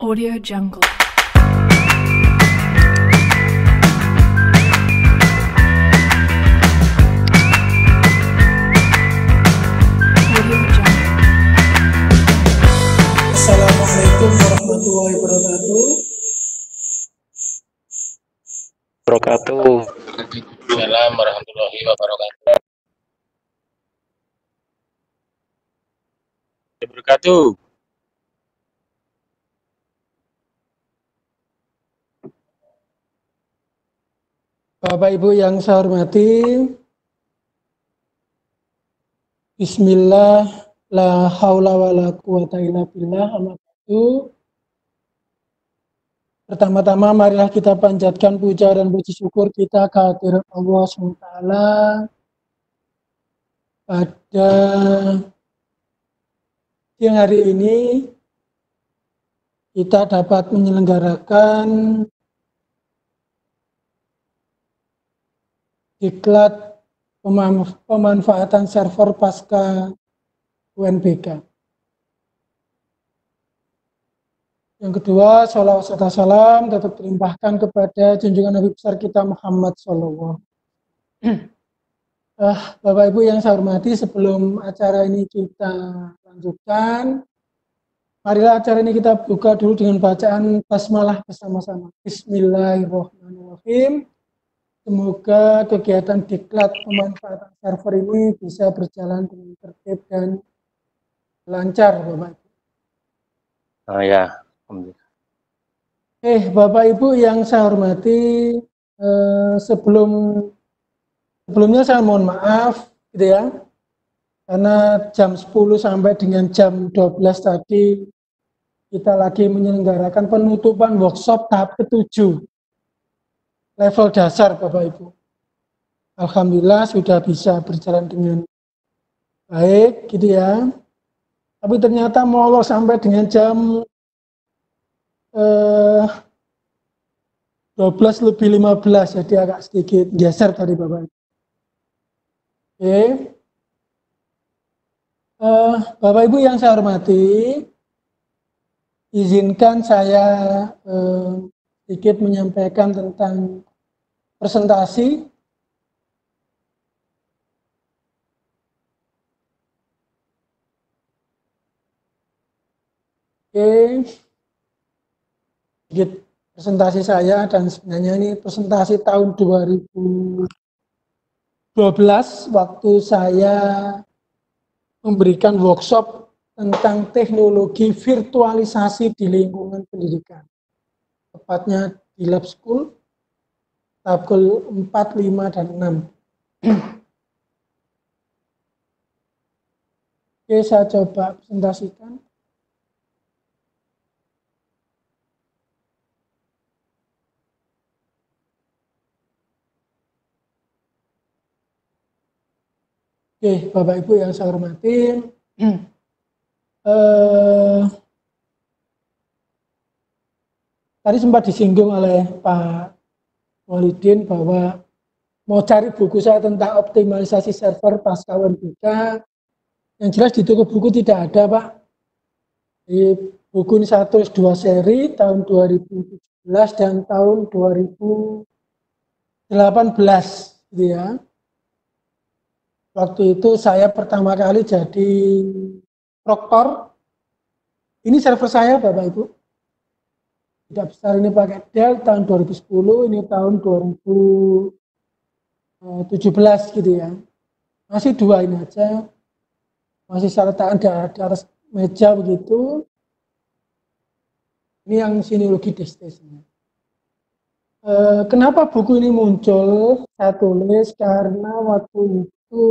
Audio Jungle. Audio Jungle. Assalamualaikum warahmatullahi wabarakatuh. Waalaikumsalam warahmatullahi wabarakatuh. Wabarakatuh. Bapak Ibu yang saya hormati, Bismillah, la haula wa la quwata illa billah, amma ba'du. Pertama-tama marilah kita panjatkan puja dan puji syukur kita kehadirat Allah SWT pada siang hari ini kita dapat menyelenggarakan diklat pemanfaatan server pasca UNBK. Yang kedua, sholawat serta salam tetap dilimpahkan kepada junjungan Nabi besar kita Muhammad SAW. Bapak Ibu yang saya hormati, sebelum acara ini kita lanjutkan, marilah acara ini kita buka dulu dengan bacaan basmalah bersama-sama. Bismillahirrahmanirrahim. Semoga kegiatan diklat pemanfaatan server ini bisa berjalan dengan tertib dan lancar, Bapak Ibu. Oh ya, alhamdulillah. Bapak Ibu yang saya hormati, sebelumnya saya mohon maaf, gitu ya, karena jam 10 sampai dengan jam 12 tadi kita lagi menyelenggarakan penutupan workshop tahap ke-7. Level dasar, Bapak Ibu. Alhamdulillah sudah bisa berjalan dengan baik, gitu ya. Tapi ternyata molor sampai dengan jam 12 lebih 15, jadi agak sedikit geser tadi, Bapak Ibu. Bapak Ibu yang saya hormati, izinkan saya sedikit menyampaikan tentang presentasi. Sedikit presentasi saya, dan sebenarnya ini presentasi tahun 2012 waktu saya memberikan workshop tentang teknologi virtualisasi di lingkungan pendidikan. Tepatnya di Lab School, tabel 4, 5, dan 6. Oke, saya coba presentasikan. Oke, Bapak Ibu yang saya hormati, tadi sempat disinggung oleh Pak Walidin bahwa mau cari buku saya tentang optimalisasi server pasca UNBK. Yang jelas di toko buku tidak ada, Pak. Di buku ini saya tulis 2 seri, tahun 2017 dan tahun 2018, gitu ya. Waktu itu saya pertama kali jadi proktor. Ini server saya, Bapak Ibu. Tidak besar, ini pakai Dell tahun 2010, ini tahun 2017, gitu ya. Masih 2 ini aja. Masih saya letakkan di atas meja begitu. Ini yang sinologi desktop. Kenapa buku ini muncul? Saya tulis karena waktu itu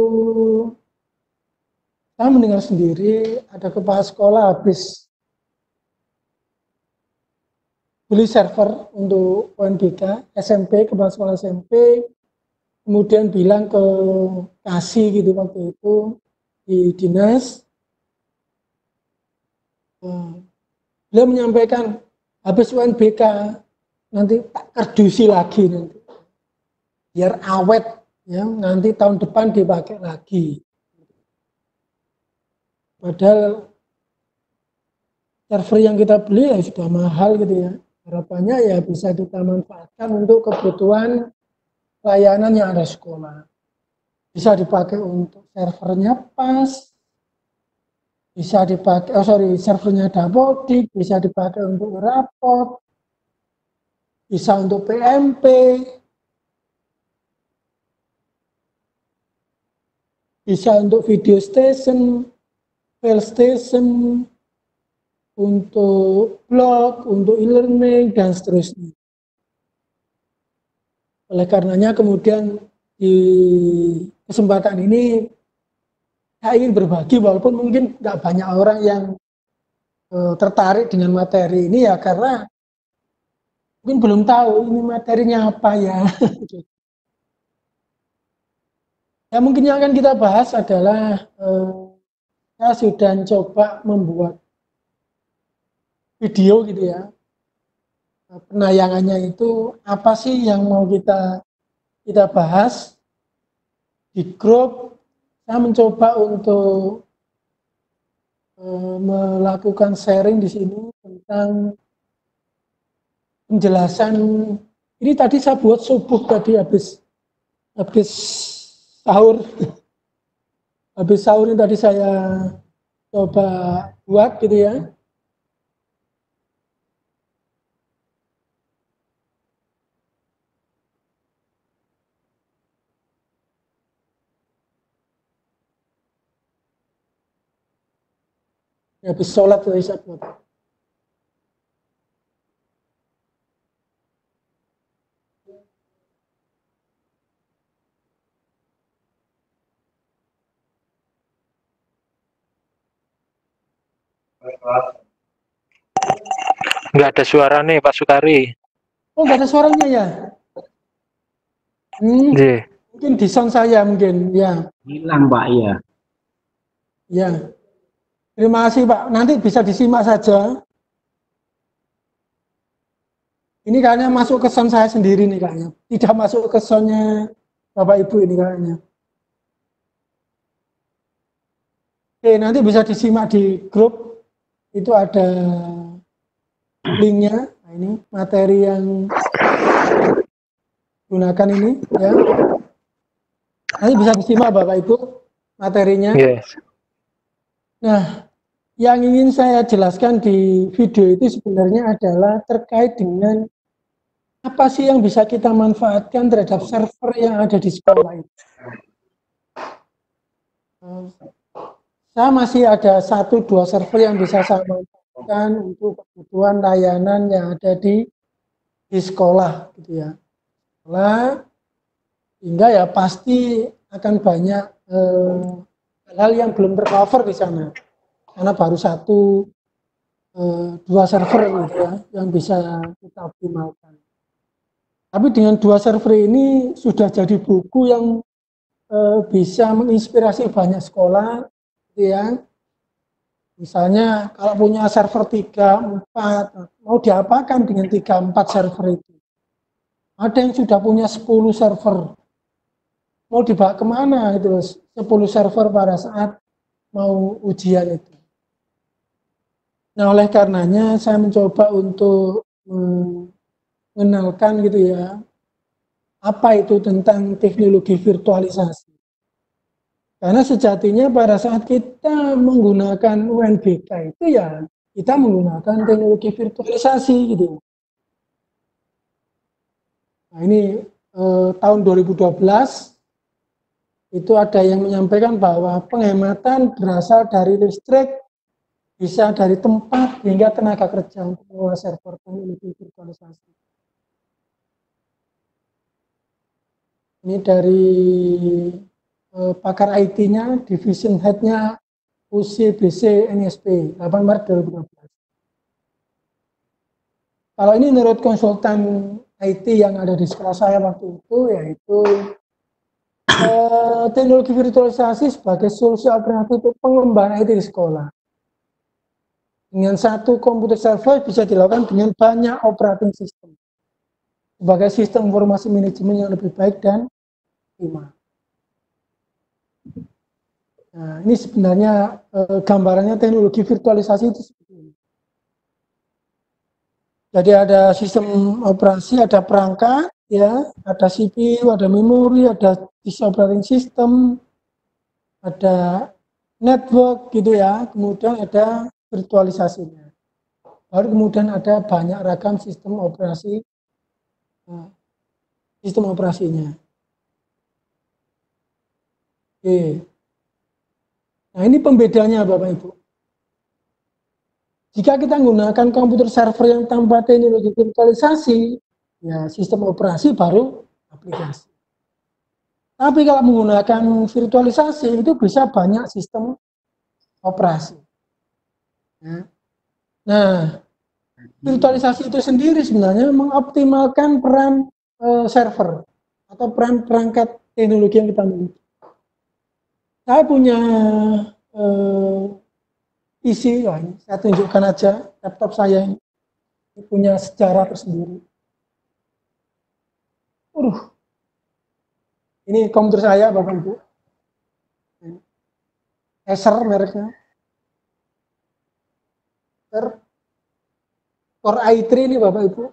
saya mendengar sendiri ada kepala sekolah habis beli server untuk UNBK, SMP, kepala sekolah SMP, kemudian bilang ke kasih gitu waktu itu di dinas. Beliau menyampaikan habis UNBK nanti tak kerdusi lagi nanti, biar awet ya, nanti tahun depan dipakai lagi. Padahal server yang kita beli ya sudah mahal gitu ya. Harapannya ya bisa kita manfaatkan untuk kebutuhan layanan yang ada di sekolah. Bisa dipakai untuk servernya PAS, bisa dipakai, servernya Dapodik, bisa dipakai untuk rapot, bisa untuk PMP, bisa untuk video station, file station, untuk blog, untuk e-learning, dan seterusnya. Oleh karenanya kemudian di kesempatan ini saya ingin berbagi, walaupun mungkin nggak banyak orang yang tertarik dengan materi ini ya, karena mungkin belum tahu ini materinya apa ya. Ya mungkin yang akan kita bahas adalah saya sudah coba membuat video gitu ya. Penayangannya itu apa sih yang mau kita bahas di grup. Saya mencoba untuk melakukan sharing di sini tentang penjelasan. Ini tadi saya buat subuh tadi habis sahur. Habis sahur ini tadi saya coba buat gitu ya. Habis sholat tadi saya buat. Nggak ada suara nih Pak Sukari. Oh, nggak ada suaranya ya? Yeah. Mungkin di sound saya mungkin ya. Hilang Pak ya. Ya. Terima kasih Pak. Nanti bisa disimak saja. Ini kayaknya masuk ke sound saya sendiri nih kayaknya. Tidak masuk ke soundnya Bapak Ibu ini kayaknya. Oke, nanti bisa disimak di grup. Itu ada linknya. Nah, ini materi yang gunakan ini ya. Nanti bisa disimak Bapak Ibu materinya. Yes. Nah, yang ingin saya jelaskan di video itu sebenarnya adalah terkait dengan apa sih yang bisa kita manfaatkan terhadap server yang ada di sekolah itu. Saya masih ada 1-2 server yang bisa saya manfaatkan untuk kebutuhan layanan yang ada di sekolah gitu ya. Sekolah, hingga ya pasti akan banyak hal-hal yang belum tercover di sana. Karena baru 1-2 server gitu ya yang bisa kita optimalkan. Tapi dengan 2 server ini sudah jadi buku yang bisa menginspirasi banyak sekolah, gitu ya. Misalnya kalau punya server 3-4, mau diapakan dengan 3-4 server itu? Ada yang sudah punya 10 server, mau dibawa kemana itu 10 server pada saat mau ujian itu. Nah, oleh karenanya saya mencoba untuk mengenalkan gitu ya, apa itu tentang teknologi virtualisasi. Karena sejatinya pada saat kita menggunakan UNBK itu ya kita menggunakan teknologi virtualisasi gitu. Nah, ini tahun 2012 itu ada yang menyampaikan bahwa penghematan berasal dari listrik, bisa dari tempat hingga tenaga kerja untuk mengelola server teknologi virtualisasi. Ini dari pakar IT-nya, division head-nya UCBC NSP, 8 Maret 2012. Kalau ini menurut konsultan IT yang ada di sekolah saya waktu itu, yaitu teknologi virtualisasi sebagai solusi alternatif untuk pengembangan IT di sekolah. Dengan 1 komputer server bisa dilakukan dengan banyak operating system sebagai sistem informasi manajemen yang lebih baik dan optimal. Nah, ini sebenarnya gambarannya teknologi virtualisasi itu seperti ini. Jadi ada sistem operasi, ada perangkat, ya, ada CPU, ada memori, ada disk operating system, ada network gitu ya, kemudian ada virtualisasinya. Baru kemudian ada banyak ragam sistem operasi, sistem operasinya. Oke. Nah ini pembedanya Bapak Ibu. Jika kita menggunakan komputer server yang tanpa teknologi virtualisasi, ya sistem operasi baru aplikasi. Tapi kalau menggunakan virtualisasi itu bisa banyak sistem operasi. Ya. Nah, virtualisasi itu sendiri sebenarnya mengoptimalkan peran server atau peran perangkat teknologi yang kita miliki. Saya punya PC, ya, ini saya tunjukkan aja laptop saya ini punya sejarah tersendiri. Ini komputer saya Bapak Ibu. Acer mereknya. Core i3 ini Bapak Ibu.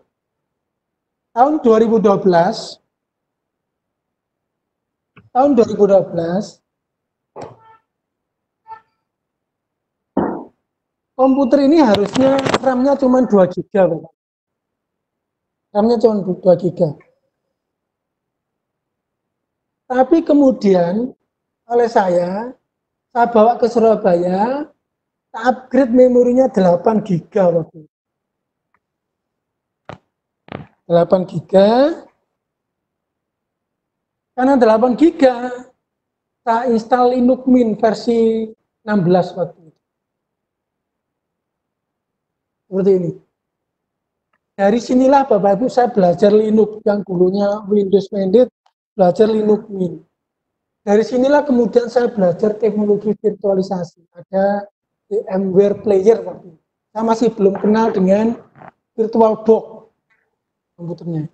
Tahun 2012. Komputer ini harusnya RAM-nya cuma 2 GB, Bapak. RAM-nya cuma 2 GB. Tapi kemudian oleh saya bawa ke Surabaya, upgrade memorinya 8 GB, Bapak. 8 GB. Karena 8 GB, saya install Linux Mint versi 16 waktu itu. Seperti ini. Dari sinilah Bapak Ibu saya belajar Linux yang dulunya Windows Mint, belajar Linux Mint. Dari sinilah kemudian saya belajar teknologi virtualisasi. Ada VMware Player waktu itu. Saya masih belum kenal dengan VirtualBox komputernya.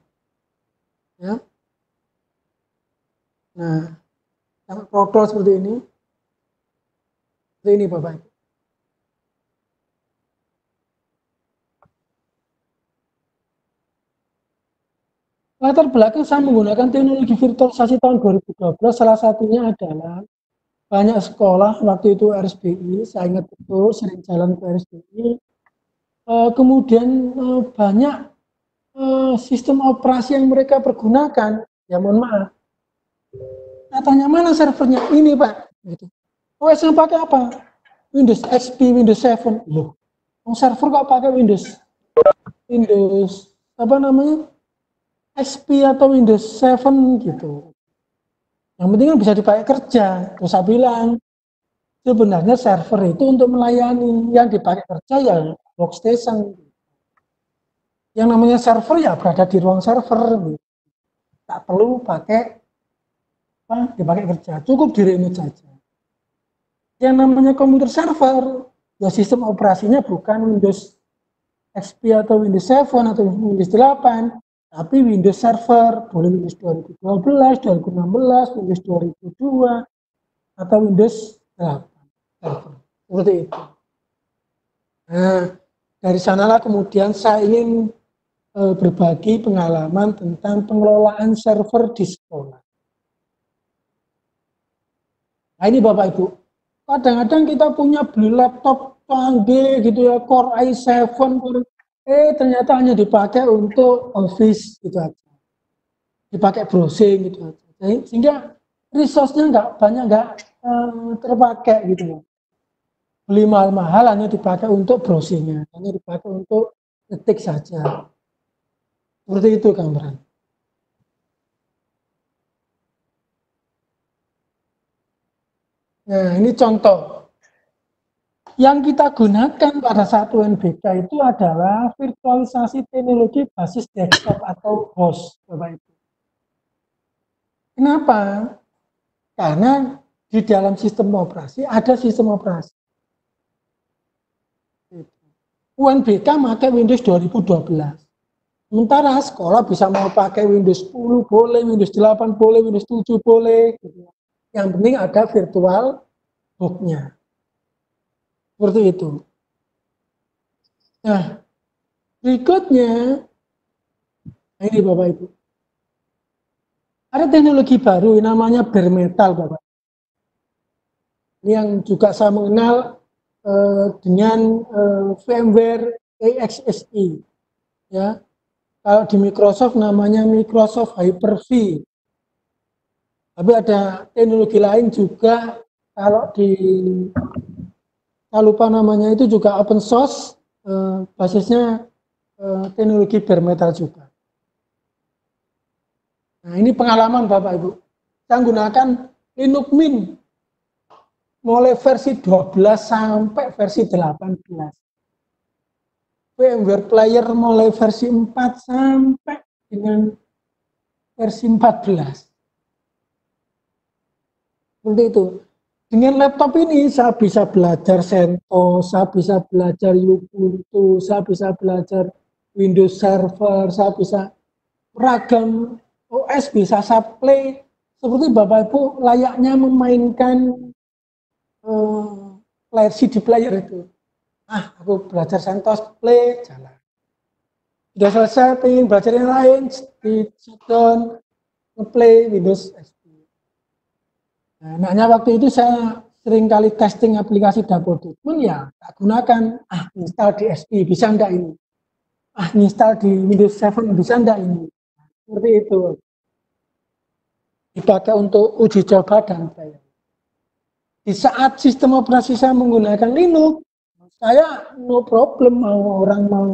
Ya. Nah, yang protol seperti ini. Seperti ini Bapak Ibu. Latar belakang saya menggunakan teknologi virtualisasi tahun 2012, salah satunya adalah banyak sekolah waktu itu RSBI, saya ingat betul sering jalan ke RSBI, kemudian banyak sistem operasi yang mereka pergunakan, ya mohon maaf, tanya mana servernya, ini Pak, gitu. OS yang pakai apa? Windows XP, Windows 7, loh, server kok pakai Windows apa namanya? XP atau Windows 7 gitu. Yang penting kan bisa dipakai kerja. Terus saya bilang, sebenarnya server itu untuk melayani, yang dipakai kerja ya workstation. Yang namanya server ya berada di ruang server. Gitu. Tak perlu pakai dipakai kerja, cukup di remote saja. Yang namanya komputer server, ya sistem operasinya bukan Windows XP atau Windows 7 atau Windows 8, tapi Windows Server, boleh Windows 2012, 2016, Windows 2002, atau Windows 8 server. Seperti itu. Nah, dari sanalah kemudian saya ingin berbagi pengalaman tentang pengelolaan server di sekolah. Nah ini Bapak Ibu, kadang-kadang kita punya beli laptop canggih gitu ya, Core i7, ternyata hanya dipakai untuk office gitu aja, dipakai browsing gitu aja, sehingga resource-nya nggak terpakai gitu. Beli mahal-mahal hanya dipakai untuk browsingnya, hanya dipakai untuk ketik saja. Seperti itu Kang Bran. Nah ini contoh. Yang kita gunakan pada saat UNBK itu adalah virtualisasi teknologi basis desktop atau host, Bapak Ibu. Kenapa? Karena di dalam sistem operasi ada sistem operasi. UNBK pakai Windows 2012. Sementara sekolah bisa mau pakai Windows 10 boleh, Windows 8 boleh, Windows 7 boleh. Yang penting ada virtual box-nya. Seperti itu. Nah, Berikutnya, nah ini Bapak Ibu. Ada teknologi baru namanya bare metal Bapak. Ini yang juga saya mengenal dengan VMware AXSE. Ya, kalau di Microsoft namanya Microsoft Hyper-V. Tapi ada teknologi lain juga, kalau di saya lupa namanya, itu juga open source, basisnya teknologi bare metal juga. Nah, ini pengalaman Bapak Ibu. Saya menggunakan Linux Mint mulai versi 12 sampai versi 18. VMware Player mulai versi 4 sampai dengan versi 14. Seperti itu. Dengan laptop ini saya bisa belajar CentOS, saya bisa belajar Ubuntu, saya bisa belajar Windows Server, saya bisa ragam OS bisa saya play. Seperti Bapak Ibu layaknya memainkan CD player itu. Aku belajar CentOS, play, jalan. Sudah selesai, pengen belajar yang lain, di shutdown, ngeplay Windows XP. Nah, enaknya waktu itu saya sering kali testing aplikasi double document, ya tak gunakan. Install di XP, bisa enggak ini? Install di Windows 7, bisa enggak ini? Seperti itu. Dipakai untuk uji coba dan trial. Di saat sistem operasi saya menggunakan Linux, saya no problem, mau orang mau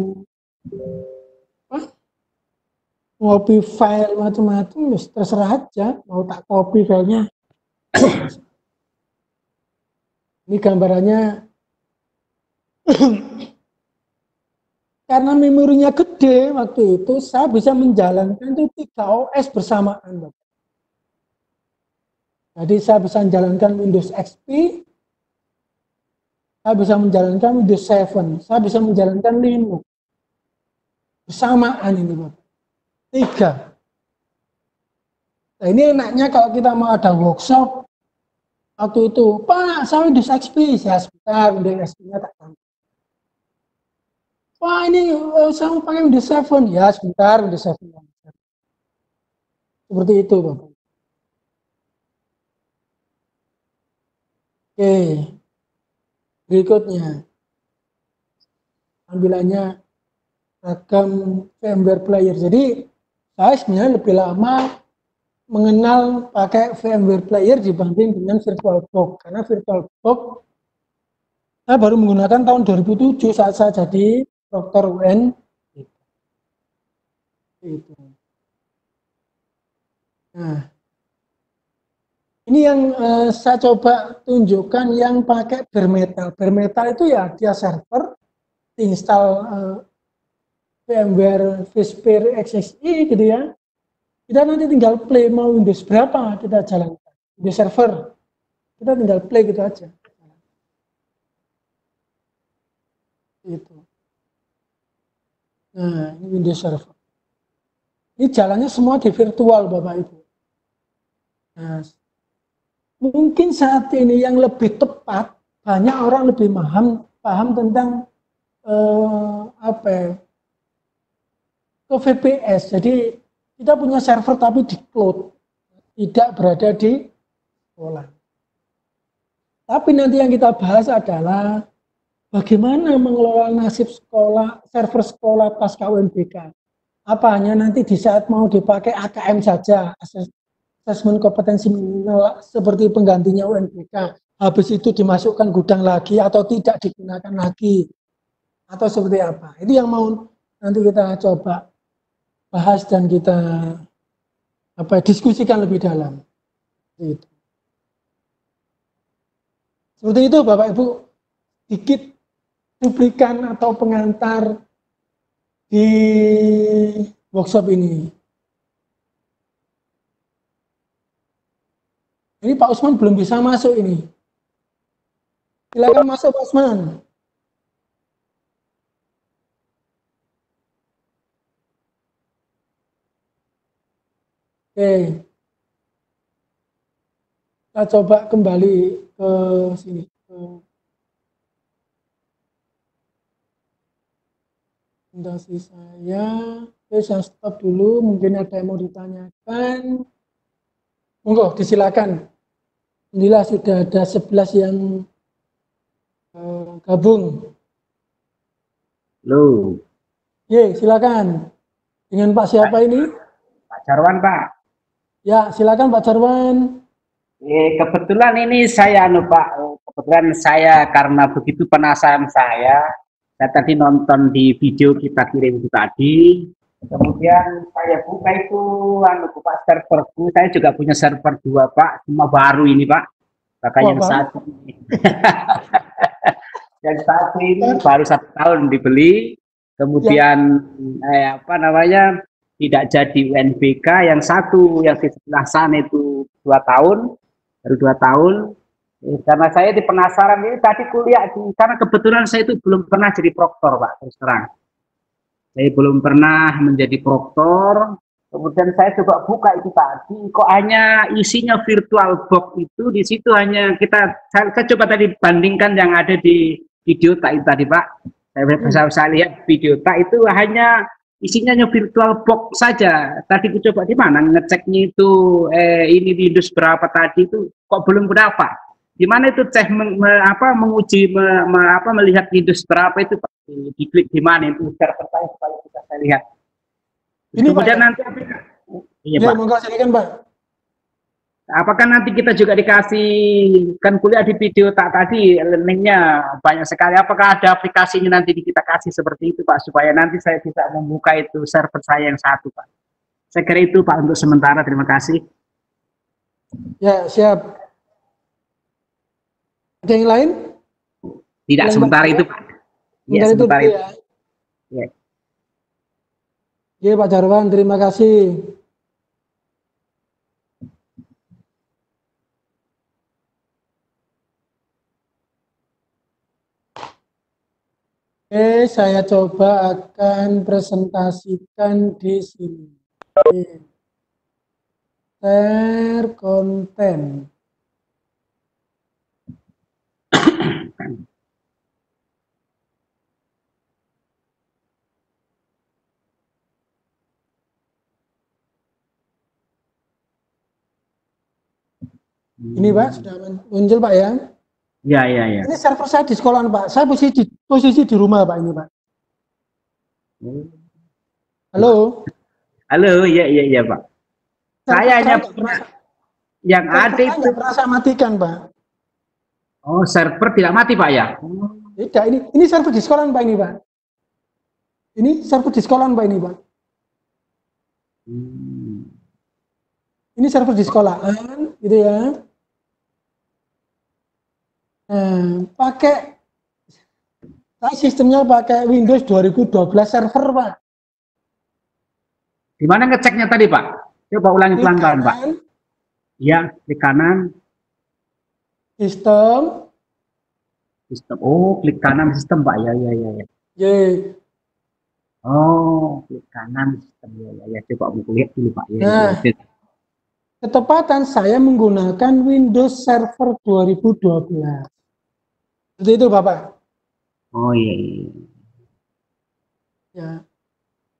ngopi file macam-macam, terserah aja, mau tak copy filenya. Ini gambarannya. Karena memorinya gede, waktu itu saya bisa menjalankan itu 3 OS bersamaan. Jadi saya bisa menjalankan Windows XP, saya bisa menjalankan Windows 7, saya bisa menjalankan Linux. Bersamaan ini Bapak. 3. Nah, ini enaknya kalau kita mau ada workshop, waktu itu, Pak, saya Windows XP, saya sebentar, Windows XP-nya tak tahu. Wah, ini saya mau pakai Windows 7, ya sebentar, Windows 7. Seperti itu Bapak. Oke, berikutnya, tampilannya ragam VMware Player. Jadi, saya sebenarnya lebih lama mengenal pakai VMware Player dibanding dengan VirtualBox. Karena VirtualBox saya baru menggunakan tahun 2007 saat saya jadi Dr. UN. Itu. Nah, ini yang saya coba tunjukkan yang pakai bare metal. Bare metal itu ya dia server, install VMware vSphere XXI gitu ya. Kita nanti tinggal play mau Windows berapa kita jalankan. Windows server, kita tinggal play gitu aja. Itu. Nah, ini Windows server. Ini jalannya semua di virtual Bapak Ibu. Nah, mungkin saat ini yang lebih tepat, banyak orang lebih paham tentang ke VPS. Jadi kita punya server tapi di cloud, tidak berada di sekolah. Tapi nanti yang kita bahas adalah bagaimana mengelola nasib sekolah, server sekolah pasca UNBK. Apa hanya nanti di saat mau dipakai AKM saja, asesmen kompetensi minimal seperti penggantinya UNBK, habis itu dimasukkan gudang lagi atau tidak digunakan lagi, atau seperti apa? Itu yang mau nanti kita coba bahas dan kita diskusikan lebih dalam. Gitu. Seperti itu Bapak Ibu, sedikit cuplikan atau pengantar di workshop ini. Ini Pak Usman belum bisa masuk ini. Silakan masuk Pak Usman. Oke. Kita coba kembali ke sini. presentasi saya. Oke, saya stop dulu. Mungkin ada yang mau ditanyakan. Monggo, disilakan. Alhamdulillah sudah ada 11 yang gabung. Halo, Ye, silakan. Dengan Pak siapa ini? Pak Jarwan, Pak. Ya, silakan Pak Jarwan. Kebetulan ini saya, Pak. Kebetulan saya karena begitu penasaran saya tadi nonton di video kita kirim itu tadi. Kemudian saya buka itu, Pak, serverku. Saya juga punya server 2, Pak. Cuma baru ini, Pak. Bahkan yang satu ini. Yang satu ini baru 1 tahun dibeli. Kemudian tidak jadi UNBK. Yang satu yang di sebelah sana itu 2 tahun, baru 2 tahun. Karena saya penasaran ini tadi kuliah karena kebetulan saya itu belum pernah jadi proktor, Pak, terus terang. Saya belum pernah menjadi proktor. Kemudian saya coba buka itu tadi, kok hanya isinya virtual box itu, di situ hanya saya coba tadi bandingkan yang ada di video itu tadi, Pak. Saya lihat video itu hanya isinya virtual box saja. Tadi aku coba di mana ngeceknya itu ini Windows berapa tadi itu kok belum berapa. Di mana itu cek menguji melihat Windows berapa itu, Pak. Diklik di mana itu server saya supaya bisa saya lihat. Ini kemudian Pak, nanti iya, Pak. Monggo silakan, Pak. Apakah nanti kita juga dikasih kan kuliah di video tadi linknya banyak sekali, apakah ada aplikasinya nanti kita kasih seperti itu, Pak, supaya nanti saya bisa membuka itu server saya yang satu, Pak. Saya kira itu, Pak, untuk sementara. Terima kasih. Ya, siap. Ada yang lain? Tidak, yang sementara itu, Pak. Ya, sementara itu. Ya. Ya, Pak Jarwan, terima kasih. Oke, saya coba akan presentasikan di sini. Oke. Share konten. Ini, Pak, sudah muncul, Pak, ya? Ya. Ini server saya di sekolah, Pak. Saya posisi di rumah, Pak, ini, Pak. Halo? Halo, iya, Pak. Saya hanya yang ada itu pernah saya matikan, Pak. Oh, server tidak mati, Pak, ya? Tidak, ini server di sekolah, Pak, ini, Pak. Ini server di sekolah, Pak, ini, Pak. Ini server di sekolahan, gitu ya. Pakai sistemnya pakai Windows 2012 server, Pak. Di mana ngeceknya tadi, Pak? Coba ulangi pelan-pelan, Pak. Ya, klik kanan. Sistem. Oh, klik kanan sistem, Pak. Ya. Ya. Oh, klik kanan sistem. Ya. Coba aku lihat dulu, Pak. Nah, ketepatan saya menggunakan Windows Server 2012. Seperti itu, Bapak. Oh, iya. Ya.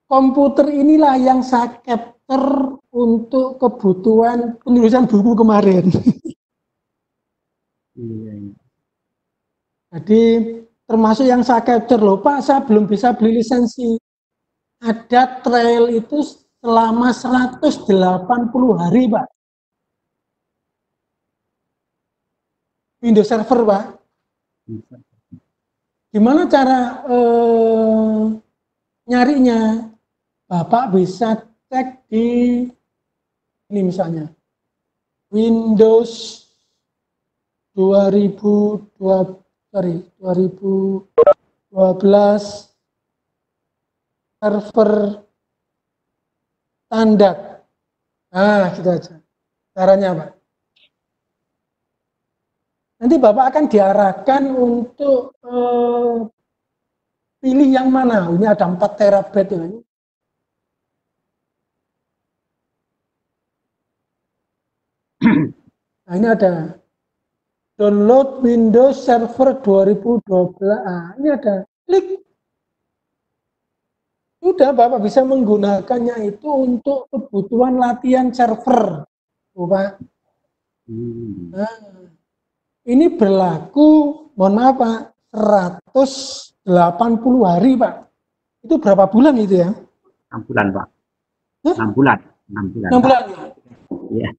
Komputer inilah yang saya capture untuk kebutuhan penulisan buku kemarin. Iya. Jadi termasuk yang saya capture loh, Pak, saya belum bisa beli lisensi. Ada trial itu selama 180 hari, Pak. Windows Server, Pak. Gimana cara nyarinya? Bapak bisa cek di ini misalnya Windows 2012 server standar. Nah, gitu aja caranya, Pak. Nanti Bapak akan diarahkan untuk pilih yang mana. Ini ada 4 terabyte ini. Nah, ini ada download Windows Server 2012. Nah, ini ada klik. Sudah Bapak bisa menggunakannya itu untuk kebutuhan latihan server. Tuh, Pak. Nah, ini berlaku, mohon maaf Pak, 180 hari Pak. Itu berapa bulan itu ya? 6 bulan, Pak. Hah? 6 bulan. 6 bulan. 6 bulan ya? Iya.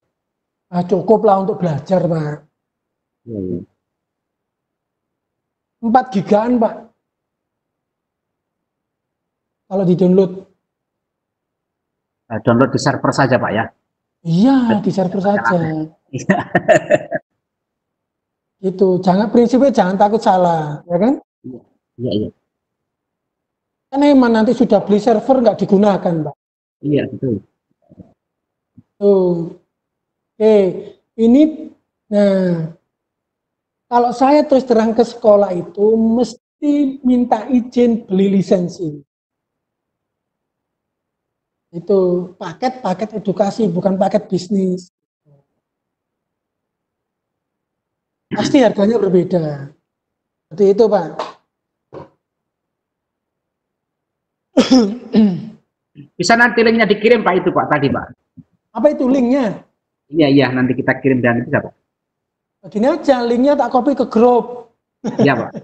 Nah, cukup lah untuk belajar Pak. Iya, iya. 4 gigaan Pak. Kalau di-download. Download di server saja, Pak ya. Iya, di server saja. Iya. Itu, prinsipnya jangan takut salah, ya kan? Iya, iya. Karena emang nanti sudah beli server nggak digunakan, Pak. Iya, betul. Tuh. Oke, ini, nah, kalau saya terus terang ke sekolah itu, mesti minta izin beli lisensi. Itu paket edukasi, bukan paket bisnis. Pasti harganya berbeda. Seperti itu, Pak. Bisa nanti linknya dikirim, Pak, itu, Pak, tadi, Pak. Apa itu linknya? Iya, iya, nanti kita kirim dan bisa, Pak. Begini aja, linknya tak copy ke grup. Iya, Pak.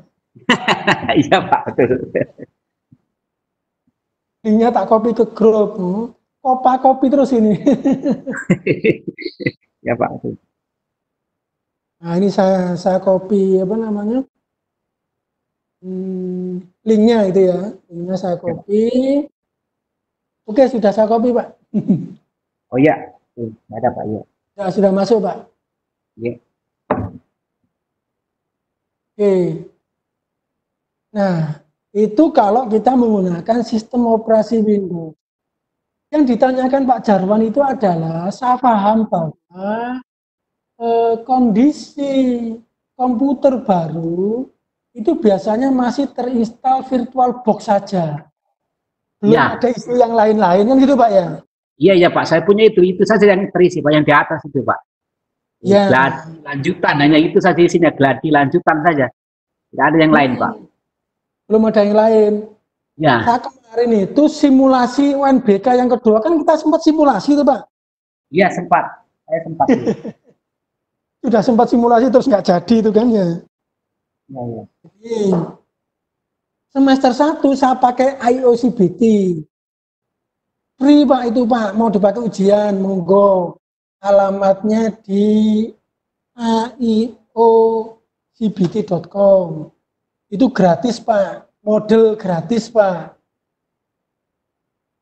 Iya, Pak, betul. Linknya tak copy ke grup. Kopi terus ini. Ya, Pak, betul. Nah, ini saya copy apa namanya? Linknya itu ya. Linknya saya copy. Oke, sudah saya copy, Pak. Oh iya, ada, Pak, iya. Ya, sudah masuk, Pak. Iya. Oke. Nah, itu kalau kita menggunakan sistem operasi Windows. Yang ditanyakan Pak Jarwan itu adalah, saya paham bahwa kondisi komputer baru itu biasanya masih terinstal VirtualBox saja. Belum Ya. ada isi yang lain-lain kan gitu Pak ya? Iya, iya, Pak, saya punya itu saja yang terisi, Pak, yang di atas itu, Pak. Ya. Gladi lanjutan, hanya itu saja isinya, gladi lanjutan saja. Tidak ada yang lain, Pak. Belum ada yang lain. Ya. Saya kemarin itu simulasi UNBK yang kedua, kan kita sempat simulasi itu Pak. Iya, sempat. Saya sempat. Sudah sempat simulasi terus nggak jadi itu kan ya. Ya, ya. Jadi, semester 1 saya pakai IOCBT. Free Pak itu Pak, mau dipakai ujian, monggo. Alamatnya di aiocbt.com. Itu gratis Pak, model gratis Pak.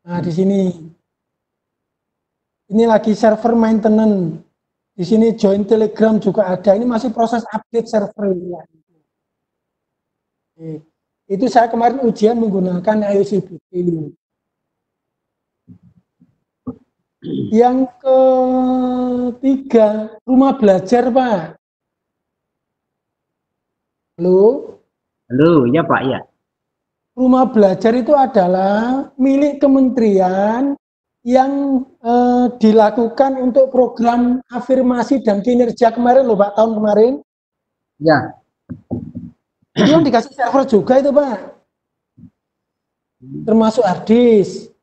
Nah di sini, ini lagi server maintenance. Di sini join Telegram juga ada. Ini masih proses update server ini. Itu saya kemarin ujian menggunakan IOCBT. Yang ketiga, rumah belajar Pak. Halo? Halo, ya Pak, ya. Rumah belajar itu adalah milik kementerian yang dilakukan untuk program afirmasi dan kinerja kemarin loh Pak, tahun kemarin. Ya. Itu kan dikasih server juga itu Pak. Termasuk hard disk.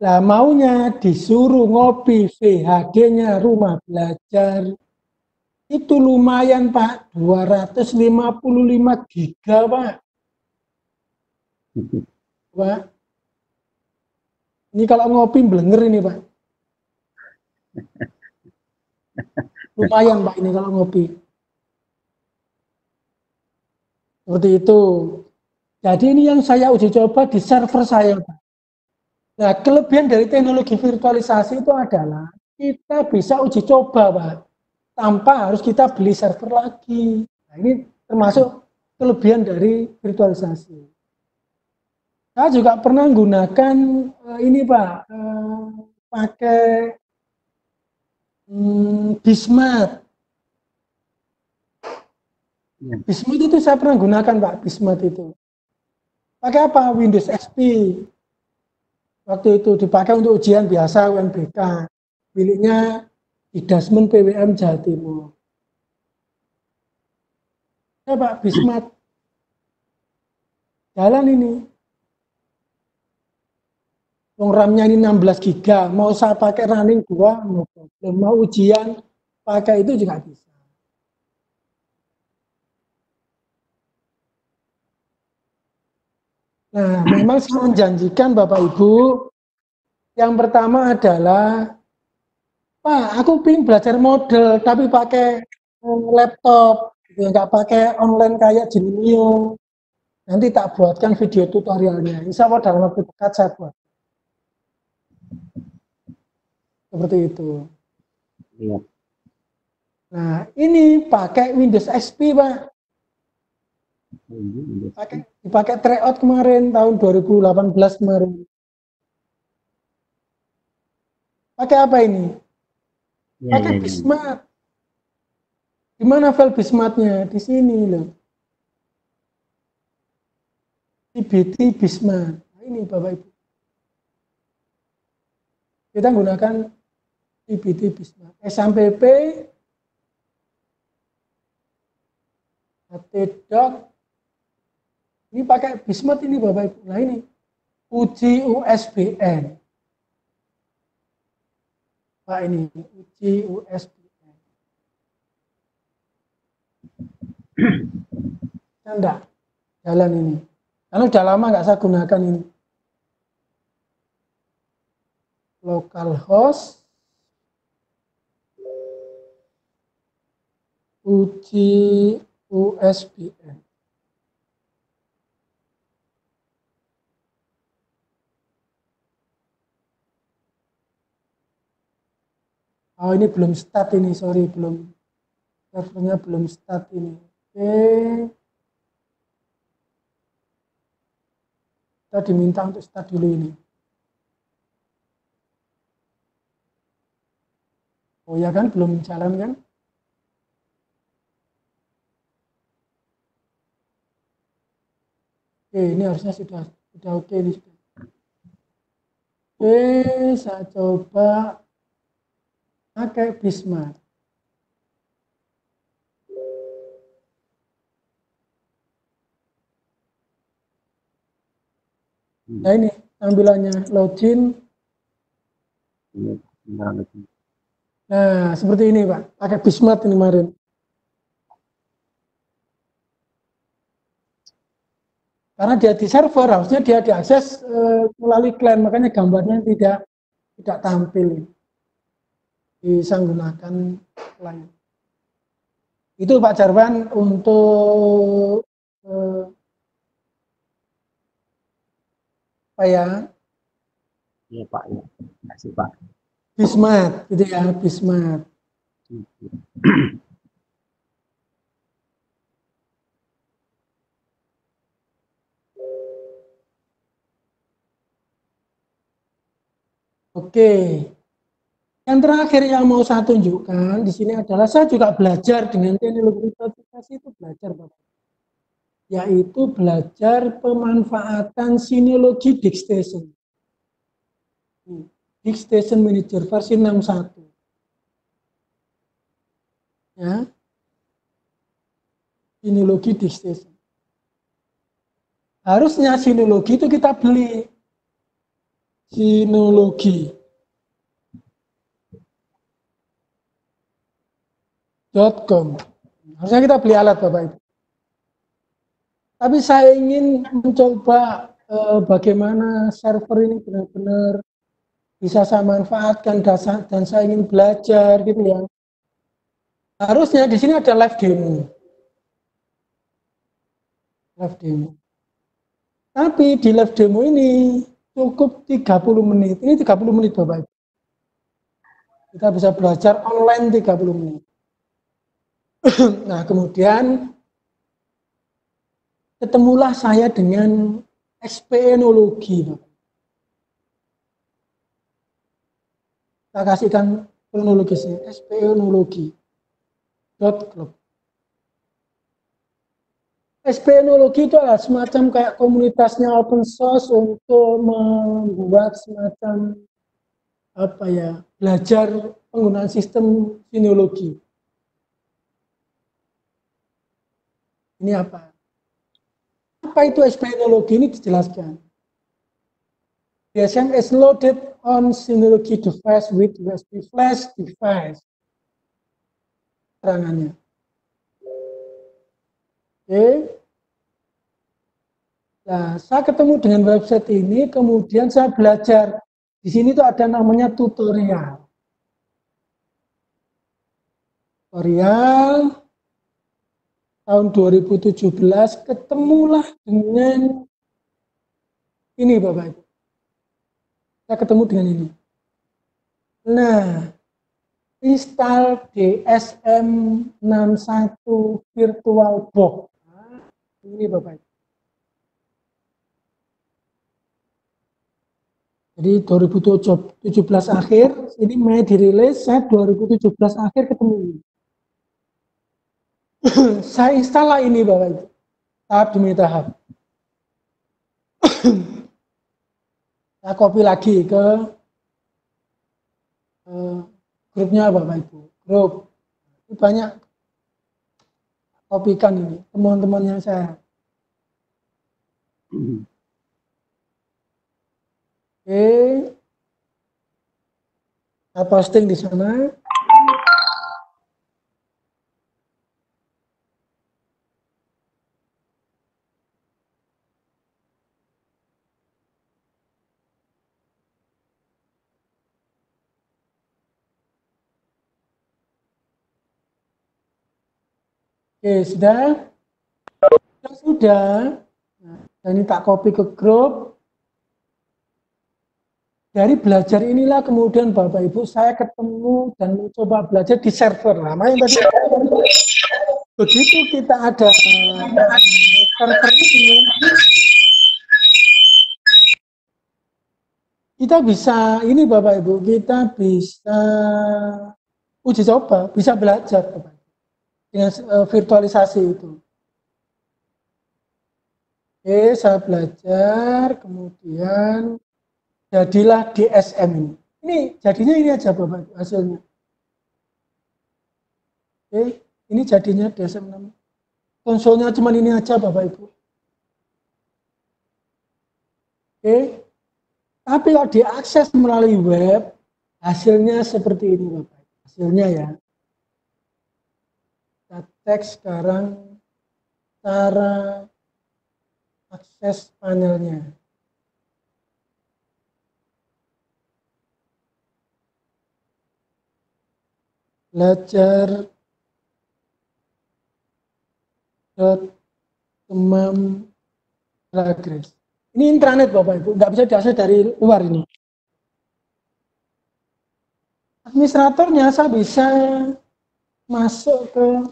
Nah maunya disuruh ngopi VHD-nya rumah belajar. Itu lumayan Pak, 255 giga Pak. Pak. Ini kalau ngopi blenger ini Pak. Lumayan Pak ini kalau ngopi. Seperti itu. Jadi ini yang saya uji coba di server saya Pak. Nah kelebihan dari teknologi virtualisasi itu adalah kita bisa uji coba Pak. Tanpa harus kita beli server lagi. Nah, ini termasuk kelebihan dari virtualisasi. Saya juga pernah menggunakan ini Pak, pakai Bismat. Bismat itu saya pernah gunakan Pak, Bismat itu. Pakai apa? Windows XP. Waktu itu dipakai untuk ujian biasa UNBK. Miliknya Idasmen PWM Jawa Timur. Ya Pak, Bismat. Jalan ini. RAM-nya ini 16 giga, mau saya pakai running 2, no problem. Mau ujian pakai itu juga bisa. Nah, memang saya menjanjikan Bapak Ibu, yang pertama adalah, Pak, aku pengen belajar model tapi pakai laptop, gitu, nggak pakai online kayak Genio. Nanti tak buatkan video tutorialnya. Insya Allah dalam waktu dekat saya buat. Seperti itu. Iya. Nah, ini pakai Windows XP, Pak. Dipakai tryout kemarin, tahun 2018 kemarin. Pakai apa ini? Ya, Pakai Bismart. Di mana file Bismartnya? Di sini loh. IBT Bismart. Nah, ini Bapak Ibu. Kita gunakan IBT Bismart. SMPP, HTDoc. Ini pakai Bismart ini Bapak Ibu. Nah ini uji USBN. Pak ini uji USBN. Enggak jalan ini. Karena udah lama nggak saya gunakan ini. Localhost uji USBN. Oh ini belum start ini, sorry belum. Servernya belum start ini. Oke. Kita diminta untuk start dulu ini. Oh ya kan, belum jalan kan? Oke, ini harusnya sudah oke ini sudah. Oke, saya coba pakai Bismart. Nah ini tampilannya login. Nah seperti ini Pak, pakai Bismart ini kemarin. Karena dia di server, harusnya dia diakses melalui client, makanya gambarnya tidak tampil. Bisa menggunakan client. Itu Pak Jarwan untuk apa ya? Iya Pak, ya. Terima kasih Pak. Bismart, gitu ya, Bismart. Oke. Yang terakhir yang mau saya tunjukkan di sini adalah saya juga belajar dengan teknologi verifikasi itu belajar Bapak. Yaitu belajar pemanfaatan sinologi DiskStation. DiskStation Manager versi 61. Ya. Sinologi DiskStation. Harusnya sinologi itu kita beli. Sinologi. .com. Harusnya kita beli alat Bapak Ibu. Tapi saya ingin mencoba bagaimana server ini benar-benar bisa saya manfaatkan dan saya ingin belajar gitu ya. Harusnya di sini ada live demo. Live demo. Tapi di live demo ini cukup 30 menit. Ini 30 menit Bapak Ibu. Kita bisa belajar online 30 menit. Nah, kemudian ketemulah saya dengan XP-enologi. Saya kasihkan kronologisnya, XP-enologi.club. XP-enologi itu adalah semacam kayak komunitasnya open source untuk membuat semacam apa ya, belajar penggunaan sistem sinologi. Ini apa? Apa itu XP-enologi ini dijelaskan. DSM is loaded on Synology device with USB flash device. Terangannya. Oke. Nah, saya ketemu dengan website ini, kemudian saya belajar. Di sini tuh ada namanya tutorial. Tutorial tahun 2017 ketemulah dengan ini Bapak Ibu. Saya ketemu dengan ini. Nah, install DSM61 VirtualBox. Nah, ini Bapak Ibu. Jadi 2017 akhir, ini Mei dirilis, saya 2017 akhir ketemu ini. Saya install lah ini Bapak Ibu. Tahap demi tahap. Saya copy lagi ke grupnya Bapak Ibu. Grup. Ini banyak kopikan ini, teman-temannya saya. Oke. Saya posting di sana. Oke, sudah? Sudah. Nah, ini tak copy ke grup. Dari belajar inilah kemudian Bapak Ibu saya ketemu dan mencoba belajar di server. Namanya tadi begitu kita ada server ini, kita bisa ini Bapak Ibu, kita bisa uji coba, bisa belajar Bapak Ibu, dengan virtualisasi itu. Oke, saya belajar, kemudian jadilah DSM ini. Ini jadinya ini aja Bapak Ibu, hasilnya. Oke, ini jadinya DSM 6. Konsolnya cuma ini aja Bapak Ibu. Oke. Tapi kalau diakses melalui web, hasilnya seperti ini Bapak Ibu. Hasilnya ya. Kita teks sekarang cara akses panelnya. Belajar Kemam Progress. Ini intranet Bapak Ibu, nggak bisa diakses dari luar ini. Administratornya saya bisa masuk ke